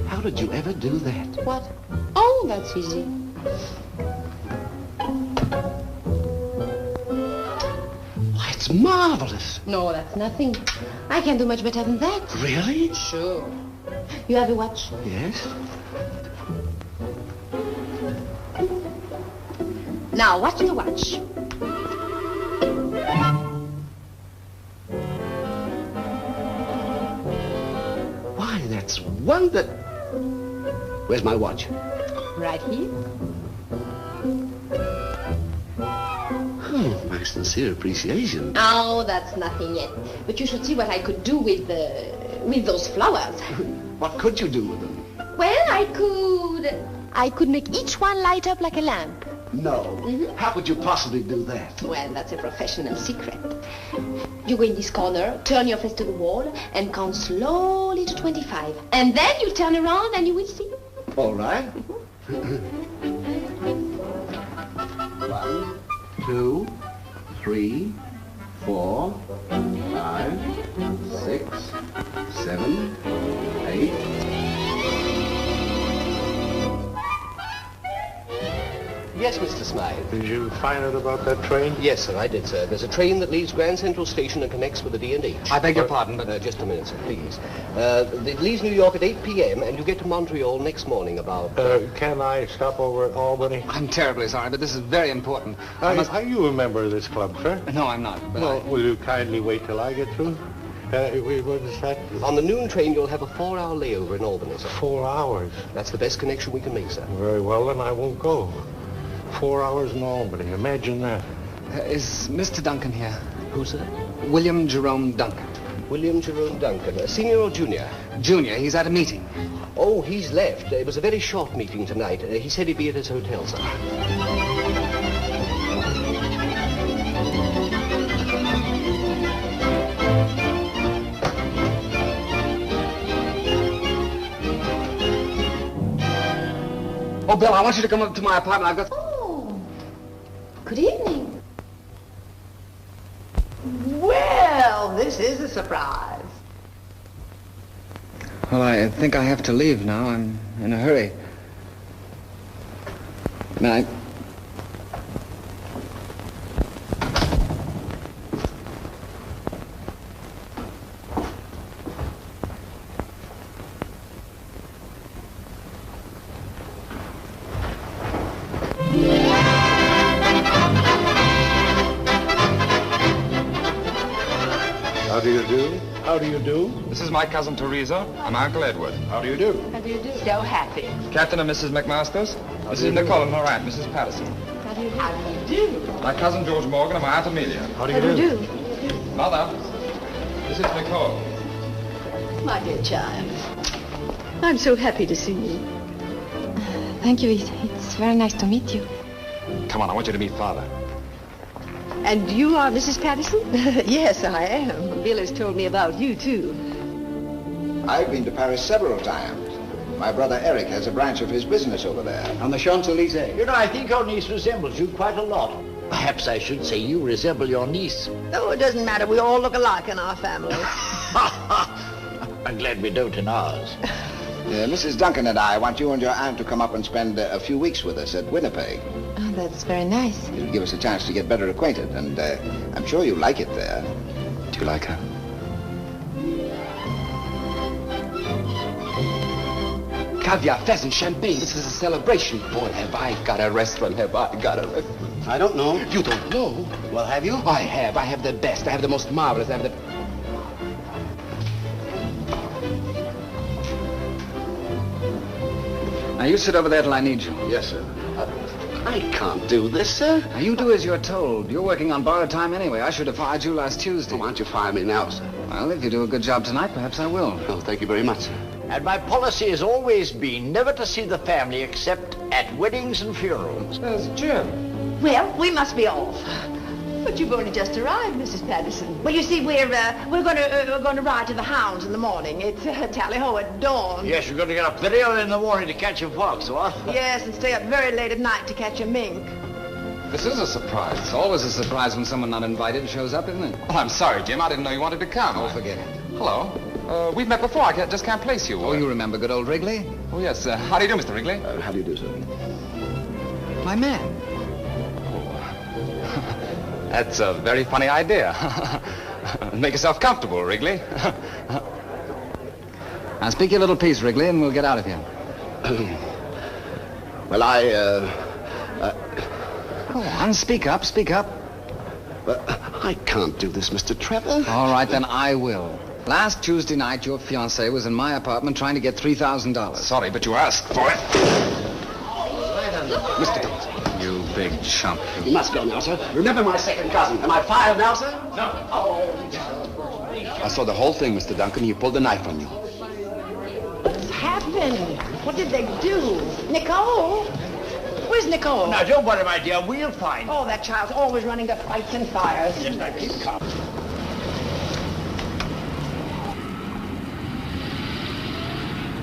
How did you ever do that? What? Oh, that's easy. Why, it's marvelous. No, that's nothing. I can do much better than that. Really? Sure. You have a watch? Yes. Now, watch the watch. Why, that's wonder... Where's my watch? Right here. Oh, my sincere appreciation. Oh, that's nothing yet. But you should see what I could do with those flowers. What could you do with them? Well, I could make each one light up like a lamp. No. How could you possibly do that? Well, that's a professional secret. You go in this corner, turn your face to the wall, and count slowly to 25. And then you turn around and you will see. All right. 1, 2, 3, 4, 5, 6, 7, 8. Yes, Mr. Smythe. Did you find out about that train? Yes, sir, I did, sir. There's a train that leaves Grand Central Station and connects with the D&H. I beg your pardon, but... just a minute, sir, please. It leaves New York at 8 p.m. and you get to Montreal next morning about... Can I stop over at Albany? I'm terribly sorry, but this is very important. Are you a member of this club, sir? No, I'm not. But Well, will you kindly wait till I get through? What is that? On the noon train, you'll have a 4-hour layover in Albany, sir. 4 hours? That's the best connection we can make, sir. Very well, then I won't go. 4 hours in Albany. Imagine that. Is Mr. Duncan here? Who, sir? William Jerome Duncan. William Jerome Duncan, a senior or junior? Junior, he's at a meeting. Oh, he's left. It was a very short meeting tonight. He said he'd be at his hotel, sir. Oh, Bill, I want you to come up to my apartment. I've got... Oh, good evening. Well, this is a surprise. Well, I think I have to leave now. I'm in a hurry. Good night. How do you do? How do you do? This is my cousin Teresa. I'm Uncle Edward. How do you do? How do you do? So happy. Captain and Mrs. McMasters. This is Nicole and her aunt, Mrs. Patterson. How do you do? How do you do? My cousin George Morgan and my aunt Amelia. How do you do? Mother, this is Nicole. My dear child, I'm so happy to see you. Thank you. It's very nice to meet you. Come on, I want you to meet Father. And you are Mrs. Patterson? Yes, I am. Bill has told me about you, too. I've been to Paris several times. My brother Eric has a branch of his business over there. On the Champs-Élysées. You know, I think your niece resembles you quite a lot. Perhaps I should say you resemble your niece. Oh, it doesn't matter. We all look alike in our family. I'm glad we don't in ours. Mrs. Duncan and I want you and your aunt to come up and spend a few weeks with us at Winnipeg. Oh, that's very nice. It'll give us a chance to get better acquainted, and I'm sure you'll like it there. Do you like her? Caviar, pheasant, champagne. This is a celebration. Boy, have I got a restaurant. Have I got a restaurant. I don't know. You don't know? Well, have you? I have. I have the best. I have the most marvelous. I have the... Now, you sit over there till I need you. Yes, sir. I can't do this, sir. Now, you do as you're told. You're working on borrowed time anyway. I should have fired you last Tuesday. Why don't you fire me now, sir? Well, if you do a good job tonight, perhaps I will. Oh, thank you very much, sir. And my policy has always been never to see the family except at weddings and funerals. There's Jim. Well, we must be off. But you've only just arrived, Mrs. Patterson. Well, you see, we're going to ride to the hounds in the morning. It's tally-ho at dawn. Yes, you're going to get up very early in the morning to catch a fox, what? Yes, and stay up very late at night to catch a mink. This is a surprise. It's always a surprise when someone not invited shows up, isn't it? Oh, I'm sorry, Jim. I didn't know you wanted to come. Oh, forget it. Hello. We've met before. I just can't place you. Oh, you remember good old Wrigley? Oh, yes. How do you do, Mr. Wrigley? How do you do, sir? My man. That's a very funny idea. Make yourself comfortable, Wrigley. Now, speak your little piece, Wrigley, and we'll get out of here. Well, Go on, speak up, speak up. But I can't do this, Mr. Trevor. All right, then I will. Last Tuesday night, your fiancée was in my apartment trying to get $3,000. Sorry, but you asked for it. Mr. Dawson. You big chump. You must go now, sir. Remember my second cousin. Am I fired now, sir? No. Oh. I saw the whole thing, Mr. Duncan. He pulled the knife on you. What's happened? What did they do? Nicole? Where's Nicole? Now, don't worry, my dear. We'll find her. Oh, that child's always running to fights and fires. Yes, now, keep calm.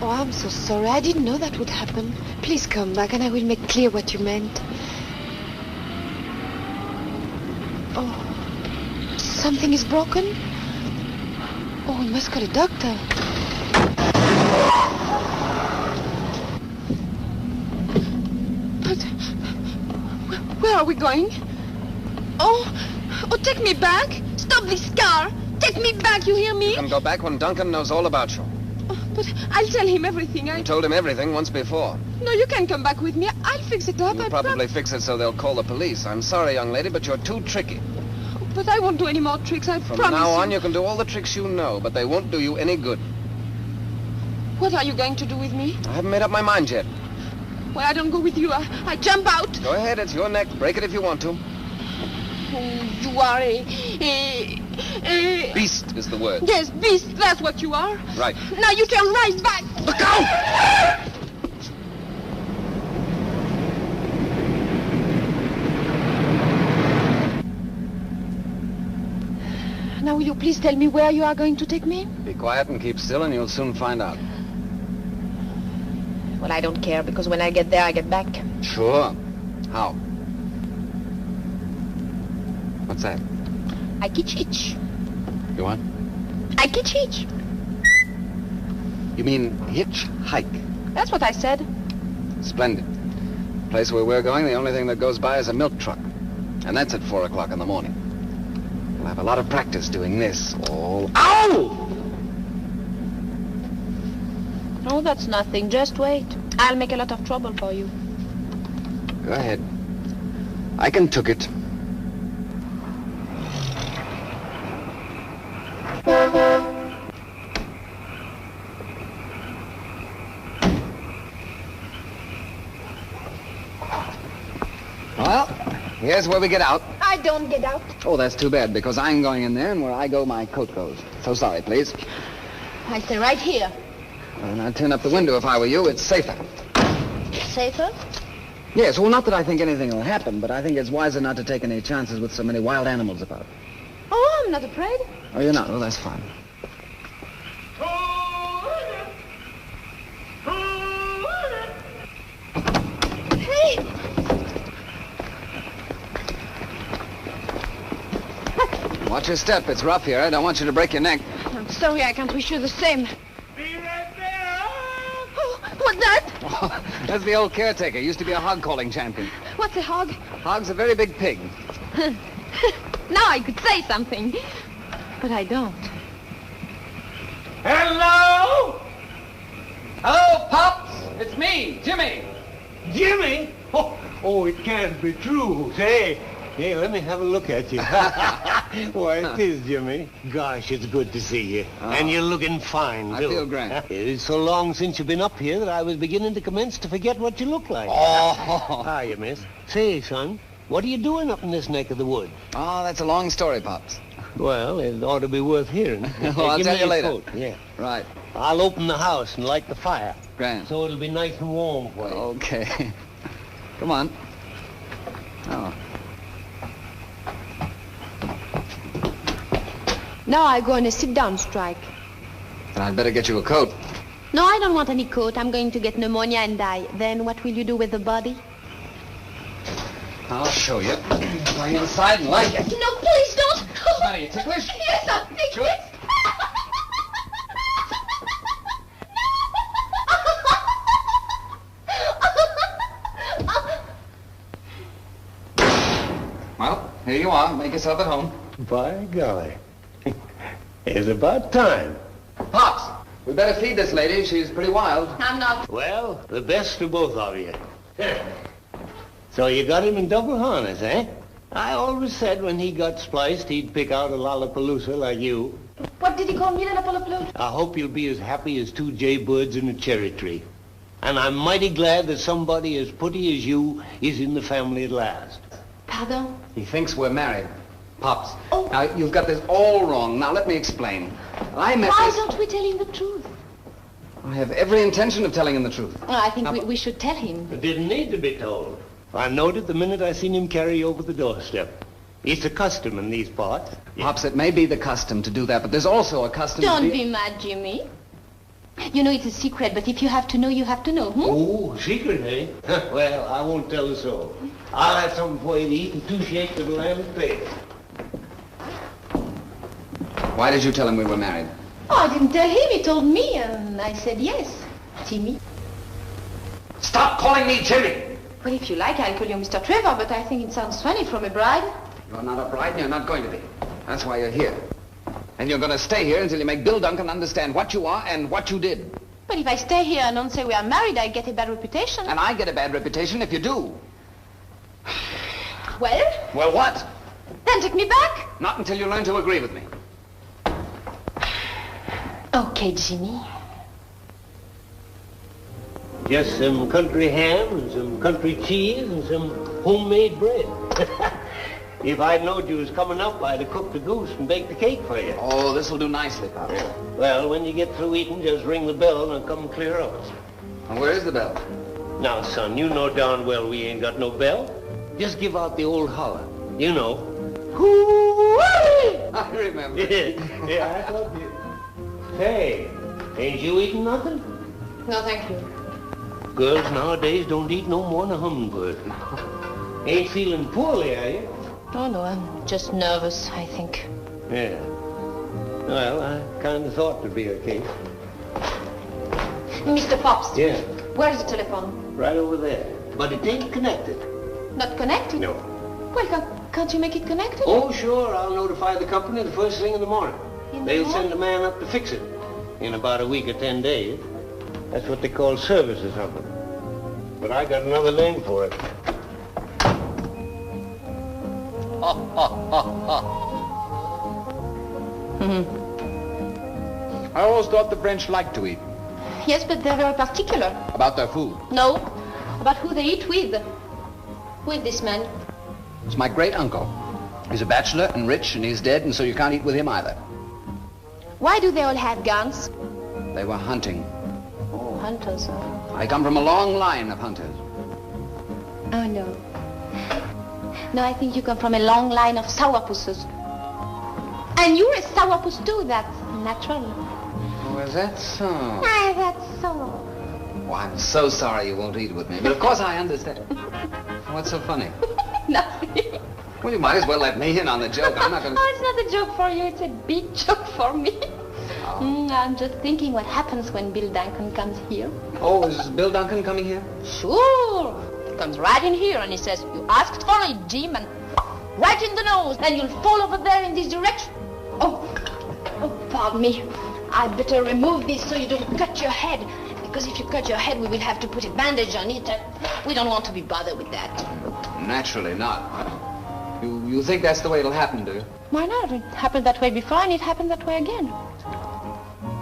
Oh, I'm so sorry. I didn't know that would happen. Please come back and I will make clear what you meant. Oh, something is broken? Oh, we must call a doctor. But where are we going? Oh, take me back. Stop this car. Take me back, you hear me? You can go back when Duncan knows all about you. But I'll tell him everything. You told him everything once before. No, you can come back with me. I'll fix it up. You'll probably fix it so they'll call the police. I'm sorry, young lady, but you're too tricky. But I won't do any more tricks, I promise you. From now on, you can do all the tricks you know, but they won't do you any good. What are you going to do with me? I haven't made up my mind yet. Well, I don't go with you. I jump out. Go ahead, it's your neck. Break it if you want to. You are a... Beast is the word. Yes, beast, that's what you are. Right. Now you turn right back. Look out! Now will you please tell me where you are going to take me? Be quiet and keep still and you'll soon find out. Well, I don't care, because when I get there, I get back. Sure. How? What's that? I kitch. You what? I kitch. You mean hitchhike? That's what I said. Splendid. The place where we're going, the only thing that goes by is a milk truck. And that's at 4 o'clock in the morning. We'll have a lot of practice doing this all... Ow! Oh, that's nothing. Just wait. I'll make a lot of trouble for you. Go ahead. I can took it. Well, here's where we get out. I don't get out. Oh, that's too bad, because I'm going in there, and where I go, my coat goes. So sorry, please. I stay right here. And I'd turn up the window if I were you. It's safer. Safer? Yes, well, not that I think anything will happen, but I think it's wiser not to take any chances with so many wild animals about. Oh, I'm not afraid. Oh, you're not? Well, that's fine. Hey! Watch your step. It's rough here. I don't want you to break your neck. I'm sorry, I can't wish you the same. What's that? Oh, that's the old caretaker. Used to be a hog-calling champion. What's a hog? Hog's a very big pig. Now I could say something, but I don't. Hello? Hello, Pops. It's me, Jimmy. Jimmy? Oh, it can't be true. Say, let me have a look at you. Why, it is, Jimmy. Gosh, it's good to see you. Oh. And you're looking fine, I too. feel grand. It is so long since you've been up here that I was beginning to commence to forget what you look like. Oh. Hiya, miss. Say, son, what are you doing up in this neck of the woods? Oh, that's a long story, Pops. Well, it ought to be worth hearing. Well, I'll Give tell me you your later. coat. Yeah. Right. I'll open the house and light the fire. Grand. So it'll be nice and warm for you. Okay. Come on. Oh. Now I go on a sit-down strike. Then I'd better get you a coat. No, I don't want any coat. I'm going to get pneumonia and die. Then what will you do with the body? I'll show you. Go inside and light it. No, please don't. What's the matter, you ticklish? Yes, I'm ticklish. Well, here you are. Make yourself at home. By golly. It's about time. Pops, we better feed this lady. She's pretty wild. I'm not. Well, the best to both of you. So you got him in double harness, eh? I always said when he got spliced, he'd pick out a lollapalooza like you. What did he call me, Lollapalooza? I hope you'll be as happy as two jay birds in a cherry tree. And I'm mighty glad that somebody as putty as you is in the family at last. Pardon? He thinks we're married. Pops. Oh. Now, you've got this all wrong. Now, let me explain. I met Why this... don't we tell him the truth? I have every intention of telling him the truth. Well, I think we should tell him. It didn't need to be told. I knowed it the minute I seen him carry you over the doorstep. It's a custom in these parts. Pops, it may be the custom to do that, but there's also a custom Don't be mad, Jimmy. You know it's a secret, but if you have to know, you have to know, Oh, secret, eh? Well, I won't tell the soul. I'll have something for you to eat and 2 shakes of the lamb and pig. Why did you tell him we were married? Oh, I didn't tell him. He told me, and I said yes. Jimmy. Stop calling me Jimmy! Well, if you like, I'll call you Mr. Trevor, but I think it sounds funny from a bride. You're not a bride, and you're not going to be. That's why you're here. And you're going to stay here until you make Bill Duncan understand what you are and what you did. But if I stay here and don't say we are married, I get a bad reputation. And I get a bad reputation if you do. Well? Well, what? Then take me back. Not until you learn to agree with me. Okay, Jimmy. Just some country ham and some country cheese and some homemade bread. If I'd known you was coming up, I'd have cooked the goose and baked the cake for you. Oh, this'll do nicely, Pop. Yeah. Well, when you get through eating, just ring the bell and I'll come clear up. And where is the bell? Now, son, you know darn well we ain't got no bell. Just give out the old holler. You know. Hoo-wee! I remember. Yeah, I told you. Hey, ain't you eating nothing? No, thank you. Girls nowadays don't eat no more than a hummingbird. Ain't feeling poorly, are you? Oh, no, I'm just nervous, I think. Yeah. Well, I kind of thought there'd be a case. Mr. Pops. Yeah. Where's the telephone? Right over there. But it ain't connected. Not connected? No. Well, can't you make it connected? Oh, sure. I'll notify the company the first thing in the morning. They'll send a man up to fix it in about a week or 10 days. That's what they call service or something. But I got another name for it. I always thought the French liked to eat. Yes, but they're very particular. About their food. No, about who they eat with. Who is this man? It's my great-uncle. He's a bachelor and rich, and he's dead, and so you can't eat with him either. Why do they all have guns? They were hunting. Oh, hunters, huh? I come from a long line of hunters. Oh, no. No, I think you come from a long line of sourpusses. And you're a sourpuss too, that's natural. Oh, is that so? Ah, that's so. Oh, I'm so sorry you won't eat with me, but of course I understand. What's so funny? Nothing. Well, you might as well let me in on the joke. I'm not going to... Oh, it's not a joke for you. It's a big joke for me. Oh. I'm just thinking what happens when Bill Duncan comes here. Oh, is Bill Duncan coming here? Sure. He comes right in here and he says, you asked for it, Jim, and right in the nose, and you'll fall over there in this direction. Oh, pardon me. I better remove this so you don't cut your head. Because if you cut your head, we will have to put a bandage on it. We don't want to be bothered with that. Naturally not. You think that's the way it'll happen, do you? Why not? It happened that way before, and it happened that way again.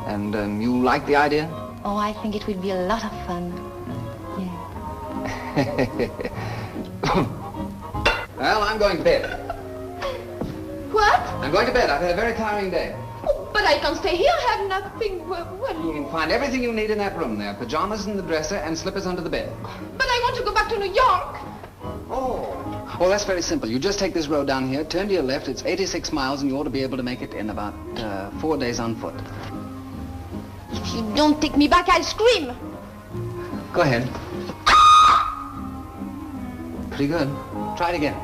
And you like the idea? Oh, I think it would be a lot of fun. Yeah. Well, I'm going to bed. What? I'm going to bed. I've had a very tiring day. Oh, but I can't stay here. I have nothing. Well, You'll find everything you need in that room there. Pajamas in the dresser and slippers under the bed. But I want to go back to New York. Oh, that's very simple. You just take this road down here, turn to your left. It's 86 miles, and you ought to be able to make it in about 4 days on foot. If you don't take me back, I'll scream. Go ahead. Pretty good. Try it again.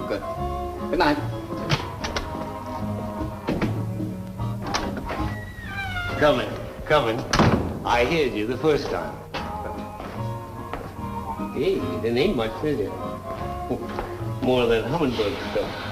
Good. Good night. Coming. I heard you the first time. Hey, there ain't much, is there? More than hummingbird stuff.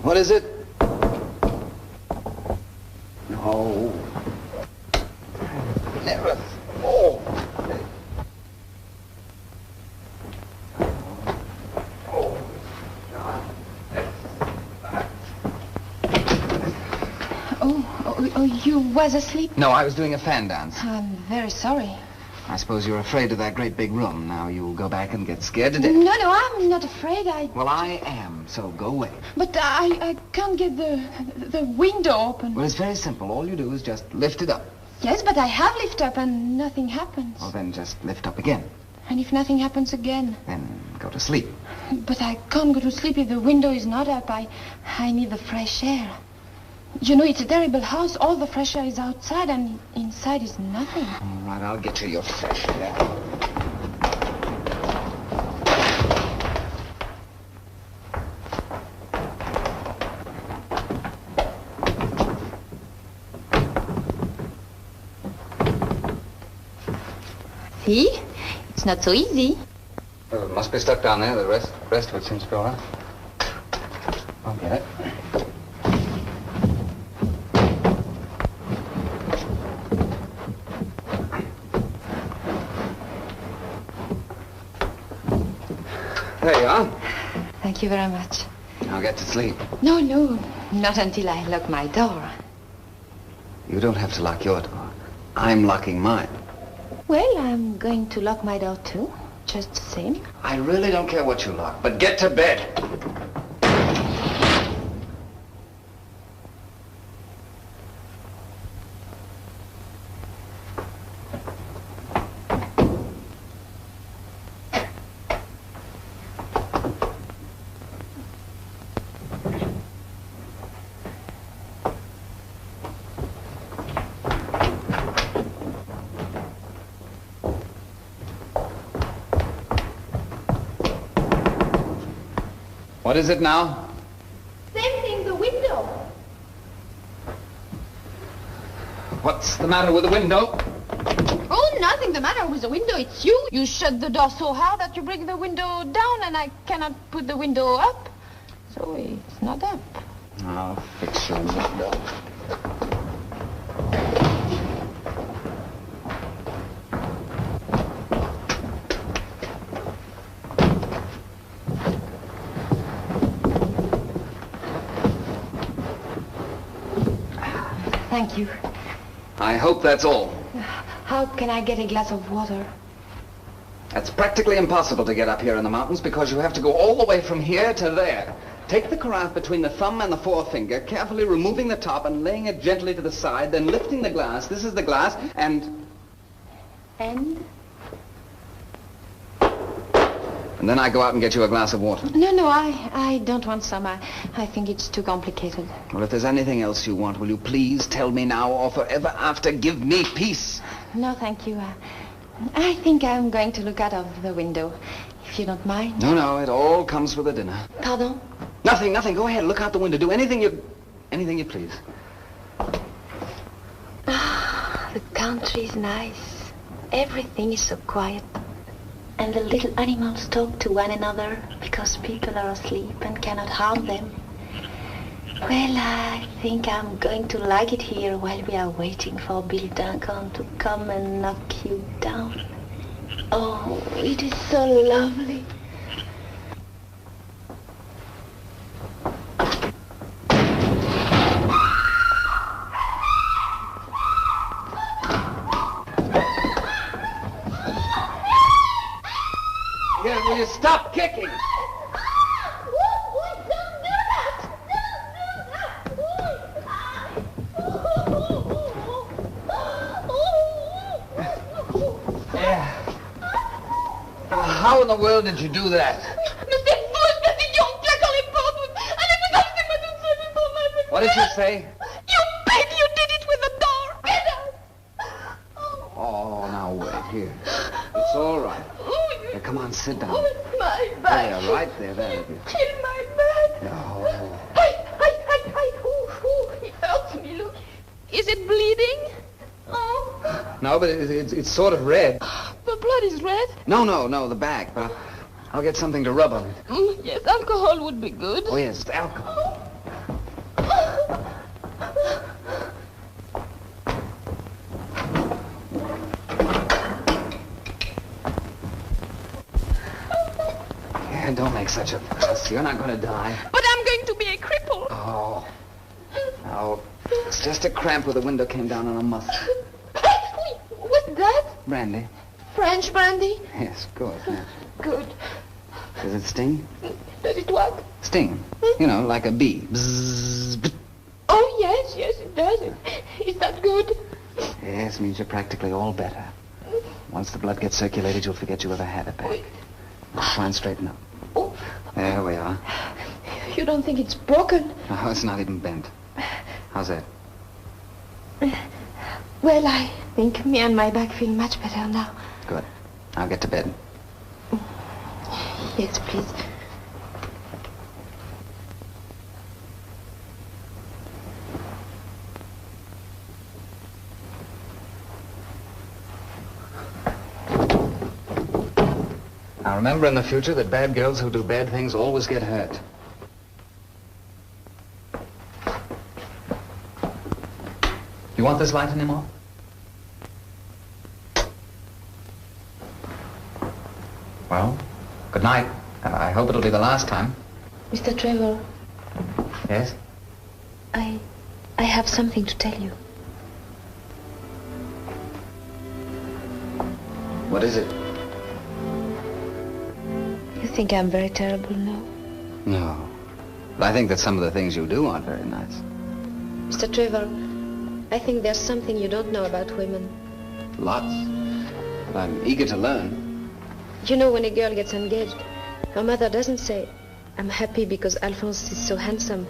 What is it? No. Never. Oh. Oh, you was asleep? No, I was doing a fan dance. I'm very sorry. I suppose you're afraid of that great big room. Now you'll go back and get scared to death. No, I'm not afraid. Well, I am, so go away. But I can't get the window open. Well, it's very simple. All you do is just lift it up. Yes, but I have lifted up and nothing happens. Well, then just lift up again. And if nothing happens again? Then go to sleep. But I can't go to sleep if the window is not up. I need the fresh air. You know, it's a terrible house. All the fresh air is outside, and inside is nothing. All right, I'll get you your fresh air. See? It's not so easy. Well, it must be stuck down there. The rest of it seems to be all right. I'll get it. There you are. Thank you very much. Now get to sleep. No, not until I lock my door. You don't have to lock your door. I'm locking mine. Well, I'm going to lock my door too, just the same. I really don't care what you lock, but get to bed. What is it now? Same thing, the window. What's the matter with the window? Oh, nothing the matter with the window. It's you. You shut the door so hard that you break the window down, and I cannot put the window up. So it's not up. I'll fix your window. Thank you. I hope that's all. How can I get a glass of water? It's practically impossible to get up here in the mountains because you have to go all the way from here to there. Take the carafe between the thumb and the forefinger, carefully removing the top and laying it gently to the side, then lifting the glass. This is the glass, and... And? And then I go out and get you a glass of water. No, I don't want some. I think it's too complicated. Well, if there's anything else you want, will you please tell me now or forever after? Give me peace. No, thank you. I think I'm going to look out of the window, if you don't mind. No, it all comes with the dinner. Pardon? Nothing. Go ahead, look out the window. Do anything you please. The country is nice. Everything is so quiet. And the little animals talk to one another because people are asleep and cannot harm them. Well, I think I'm going to like it here while we are waiting for Bill Duncan to come and knock you down. Oh, it is so lovely. Here, will you stop kicking? How in the world did you do that? What did you say? You bet you did it with the door. Get up. Oh, now wait, here. It's all right. Here, come on, sit down. My back. There, right there. In my back. No. It hurts me, look. Is it bleeding? Oh. No, but it's sort of red. The blood is red? No, the back. But I'll get something to rub on it. Yes, alcohol would be good. Oh, yes, alcohol. Yeah, don't make such a fuss. You're not going to die. But I'm going to be a cripple. Oh. No, it's just a cramp where the window came down on a muscle. What's that? Brandy. French brandy? Yes, of course. Yeah. Good. Does it sting? Does it what? Sting. You know, like a bee. Bzzz, bzzz. Oh, yes, it does. Is that good? Yes, means you're practically all better. Once the blood gets circulated, you'll forget you ever had it back. Try and straighten up. Oh. There we are. You don't think it's broken? Oh, it's not even bent. How's that? Well, I think me and my back feel much better now. Good. I'll get to bed. Yes, please. Now remember in the future that bad girls who do bad things always get hurt. You want this light anymore? Well, good night. I hope it'll be the last time. Mr. Trevor, Yes? I have something to tell you. What is it? You think I'm very terrible now? No. But I think that some of the things you do aren't very nice. Mr. Trevor, I think there's something you don't know about women. Lots. But I'm eager to learn. You know, when a girl gets engaged, her mother doesn't say, I'm happy because Alphonse is so handsome,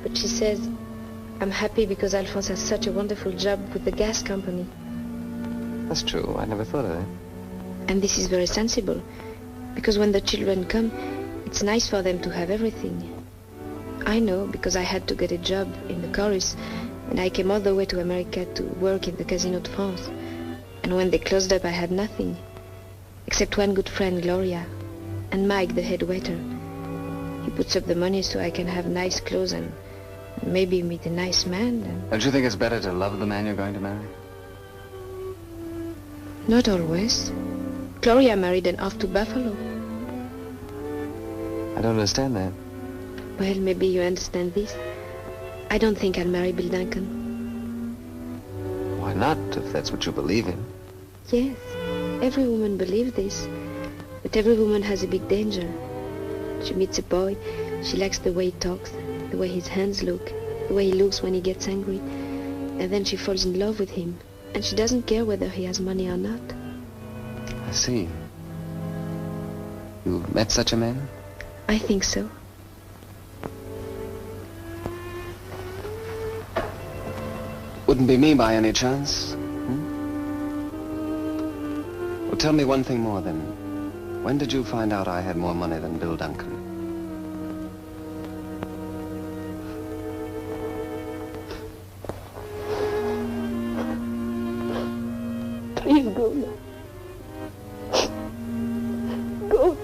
but she says, I'm happy because Alphonse has such a wonderful job with the gas company. That's true. I never thought of that. And this is very sensible, because when the children come, it's nice for them to have everything. I know, because I had to get a job in the chorus, and I came all the way to America to work in the Casino de France. And when they closed up, I had nothing, except one good friend, Gloria, and Mike, the head waiter. He puts up the money so I can have nice clothes and maybe meet a nice man. And Don't you think it's better to love the man you're going to marry? not always. Gloria married and off to Buffalo. I don't understand that. Well, maybe you understand this. I don't think I'll marry Bill Duncan. Why not, if that's what you believe in? Yes, every woman believes this. But every woman has a big danger. She meets a boy, she likes the way he talks, the way his hands look, the way he looks when he gets angry. And then she falls in love with him. And she doesn't care whether he has money or not. I see. You've met such a man? I think so. Wouldn't be me by any chance? Well, tell me one thing more then. When did you find out I had more money than Bill Duncan? Please go now. Go.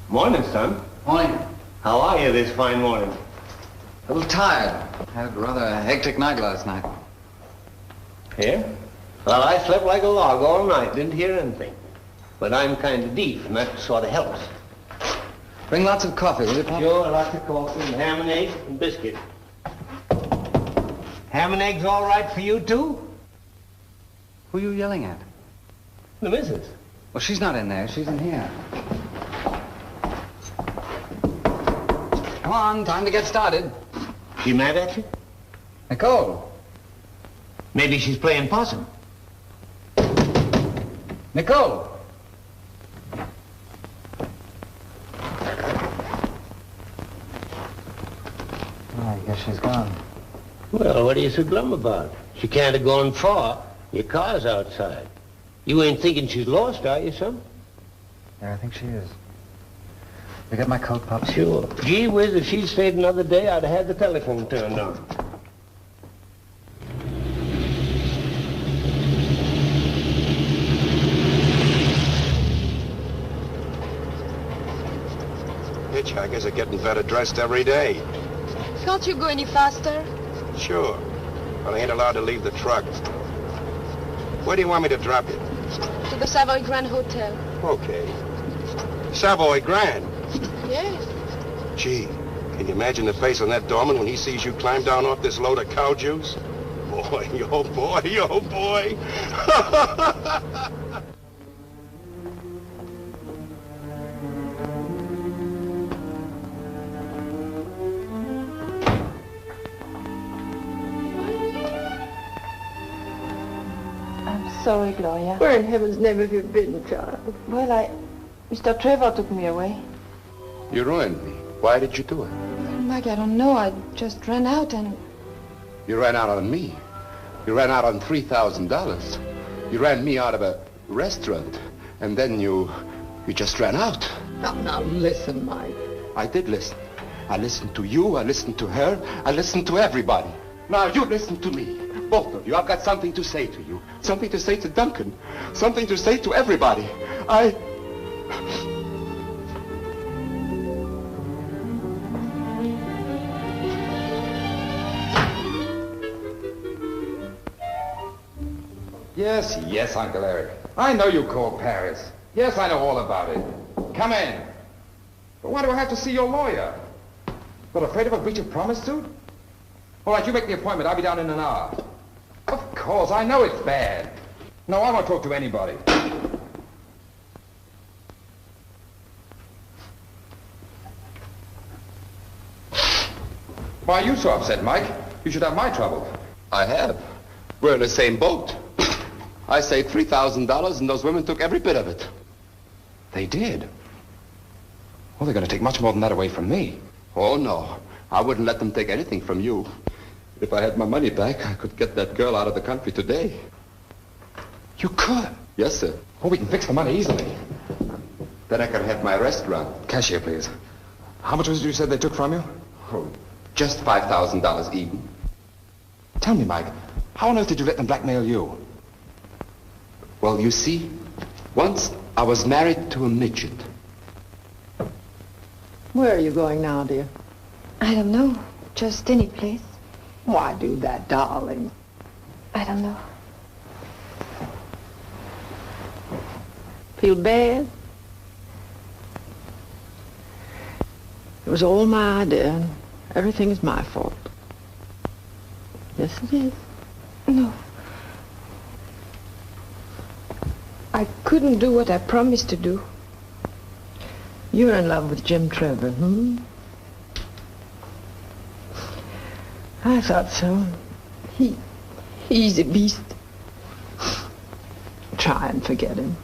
Morning, son. Morning. How are you this fine morning? A little tired. Had rather a hectic night last night. Yeah? Well, I slept like a log all night. Didn't hear anything. But I'm kind of deaf, and that sort of helps. Bring lots of coffee, will you, Pop? Sure, lots of coffee and ham and eggs and biscuit. Ham and eggs all right for you, too? Who are you yelling at? The missus. Well, she's not in there. She's in here. Come on, time to get started. She mad at you? Nicole. Maybe she's playing possum. Nicole. I guess she's gone. Well, what are you so glum about? She can't have gone far. Your car's outside. You ain't thinking she's lost, are you, son? Yeah, I think she is. You get my coat, Pops? Sure. Gee whiz, if she'd stayed another day, I'd have had the telephone turned on. Hitchhikers are getting better dressed every day. Can't you go any faster? Sure, but I ain't allowed to leave the truck. Where do you want me to drop you? To the Savoy Grand Hotel. Okay. Savoy Grand? Yes. Gee, can you imagine the face on that doorman when he sees you climb down off this load of cow juice? Boy, oh boy, oh boy. Sorry, Gloria. Where in heaven's name have you been, child? Well, Mr. Trevor took me away. You ruined me. Why did you do it? Mike, I don't know. I just ran out and... You ran out on me. You ran out on $3,000. You ran me out of a restaurant. And then you just ran out. Now listen, Mike. I did listen. I listened to you. I listened to her. I listened to everybody. Now you listen to me. Both of you. I've got something to say to you. Something to say to Duncan. Something to say to everybody. Yes, Uncle Eric. I know you called Paris. Yes, I know all about it. Come in. But why do I have to see your lawyer? Not afraid of a breach of promise suit? All right, you make the appointment. I'll be down in an hour. Of course, I know it's bad. No, I won't talk to anybody. Why are you so upset, Mike? You should have my trouble. I have. We're in the same boat. I saved $3,000 and those women took every bit of it. They did? Well, they're going to take much more than that away from me. Oh, no. I wouldn't let them take anything from you. If I had my money back, I could get that girl out of the country today. You could? Yes, sir. Oh, we can fix the money easily. Then I could have my restaurant. Cashier, please. How much was it you said they took from you? Oh, just $5,000 even. Tell me, Mike, how on earth did you let them blackmail you? Well, you see, once I was married to a midget. Where are you going now, dear? I don't know. Just any place. Why do that, darling? I don't know. Feel bad? It was all my idea, and everything is my fault. Yes, it is. No. I couldn't do what I promised to do. You're in love with Jim Trevor, I thought so. He's a beast. Try and forget him.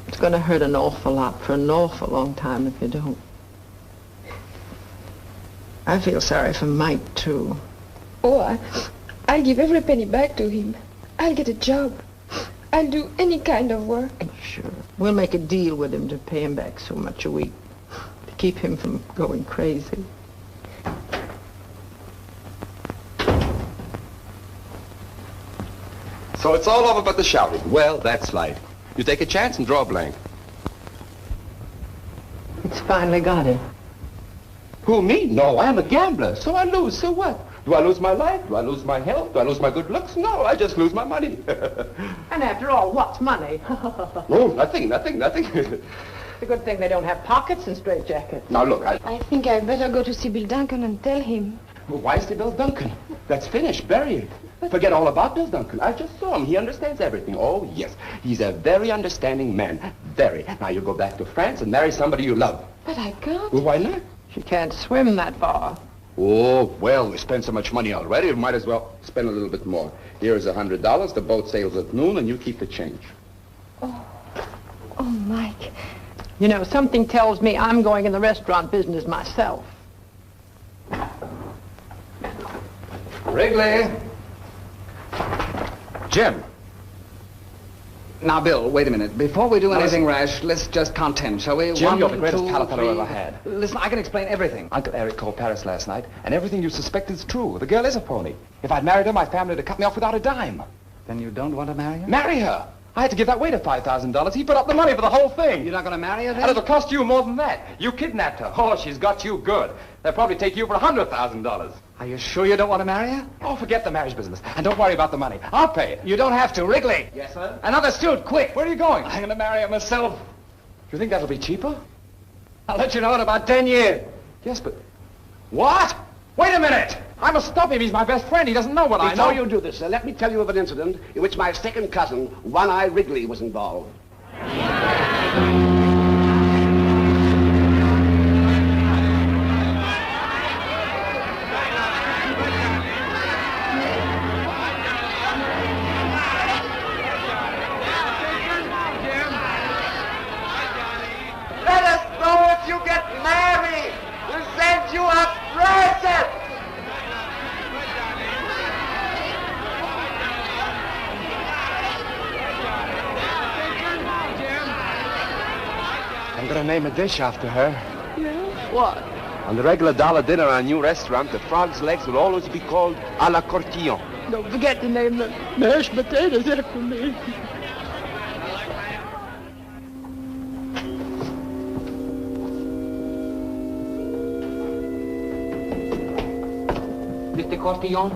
It's going to hurt an awful lot for an awful long time if you don't. I feel sorry for Mike, too. Oh, I'll give every penny back to him. I'll get a job. I'll do any kind of work. Sure. We'll make a deal with him to pay him back so much a week. To keep him from going crazy. So it's all over but the shouting. Well, that's life. You take a chance and draw a blank. It's finally got him. Who, me? No, I am a gambler. So I lose. So what? Do I lose my life? Do I lose my health? Do I lose my good looks? No, I just lose my money. And after all, what's money? Oh, nothing. It's a good thing they don't have pockets and straitjackets. Now, look, I think I'd better go to Sybil Duncan and tell him. Well, why Sybil Duncan? That's finished. Bury it. Forget all about Bill Duncan. I just saw him. He understands everything. Oh, yes. He's a very understanding man. Very. Now you go back to France and marry somebody you love. But I can't. Well, why not? She can't swim that far. Oh, well, we spent so much money already, we might as well spend a little bit more. Here is $100. The boat sails at noon, and you keep the change. Oh, Mike. You know, something tells me I'm going in the restaurant business myself. Wrigley. Jim. Now, Bill, wait a minute. Before we do anything rash, let's just contend, shall we? Jim, you're the 1, greatest 2, pal fellow I 3. ever had. Listen, I can explain everything. Uncle Eric called Paris last night, and everything you suspect is true. The girl is a phony. If I'd married her, my family would have cut me off without a dime. Then you don't want to marry her? Marry her? I had to give that waiter $5,000. He put up the money for the whole thing. You're not going to marry her then? And it'll cost you more than that. You kidnapped her. Oh, she's got you good. They'll probably take you for $100,000. Are you sure you don't want to marry her? Oh, forget the marriage business. And don't worry about the money. I'll pay it. You don't have to. Wrigley! Yes, sir? Another suit, quick! Where are you going? I'm going to marry her myself. You think that'll be cheaper? I'll let you know in about 10 years. Yes, but... What? Wait a minute! I must stop him. He's my best friend. He doesn't know what I know. Before you do this, sir, let me tell you of an incident in which my second cousin, One-Eye Wrigley, was involved. Let us know if you get married. We'll send you a present. I'm gonna name a dish after her. Yeah? What? On the regular dollar dinner at a new restaurant, the frog's legs will always be called à la courtillon. Don't forget to name the mashed potatoes after me. Mr. Costillon,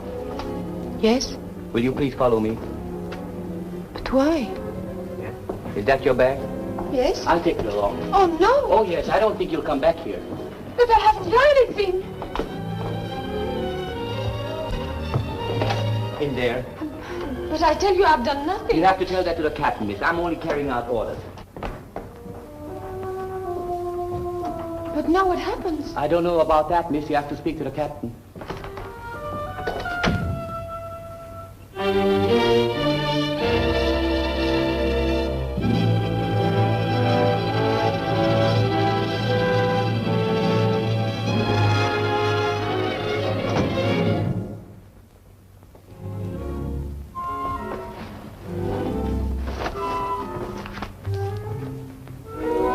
Yes? will you please follow me? But why? Is that your bag? Yes? I'll take you along. Oh, no. Oh, yes, I don't think you'll come back here. But I haven't done anything. In there. But I tell you, I've done nothing. You'll have to tell that to the captain, miss. I'm only carrying out orders. But now what happens? I don't know about that, miss. You have to speak to the captain.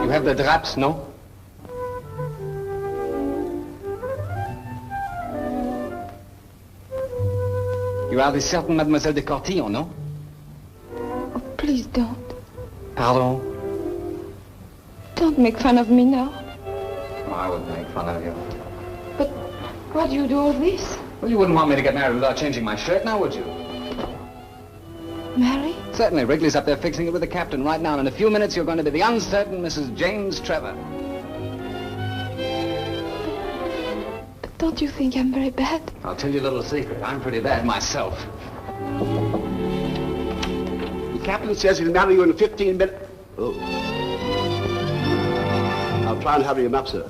You have the draps, no? You are the certain Mademoiselle de Cortillon, no? Oh, please don't. Pardon? Don't make fun of me now. Oh, I wouldn't make fun of you. But why do you do all this? Well, you wouldn't want me to get married without changing my shirt now, would you? Marry? Certainly. Wrigley's up there fixing it with the captain right now. And in a few minutes, you're going to be the uncertain Mrs. James Trevor. But don't you think I'm very bad? I'll tell you a little secret. I'm pretty bad myself. The captain says he'll marry you in 15 minutes. Oh. I'll try and hurry him up, sir.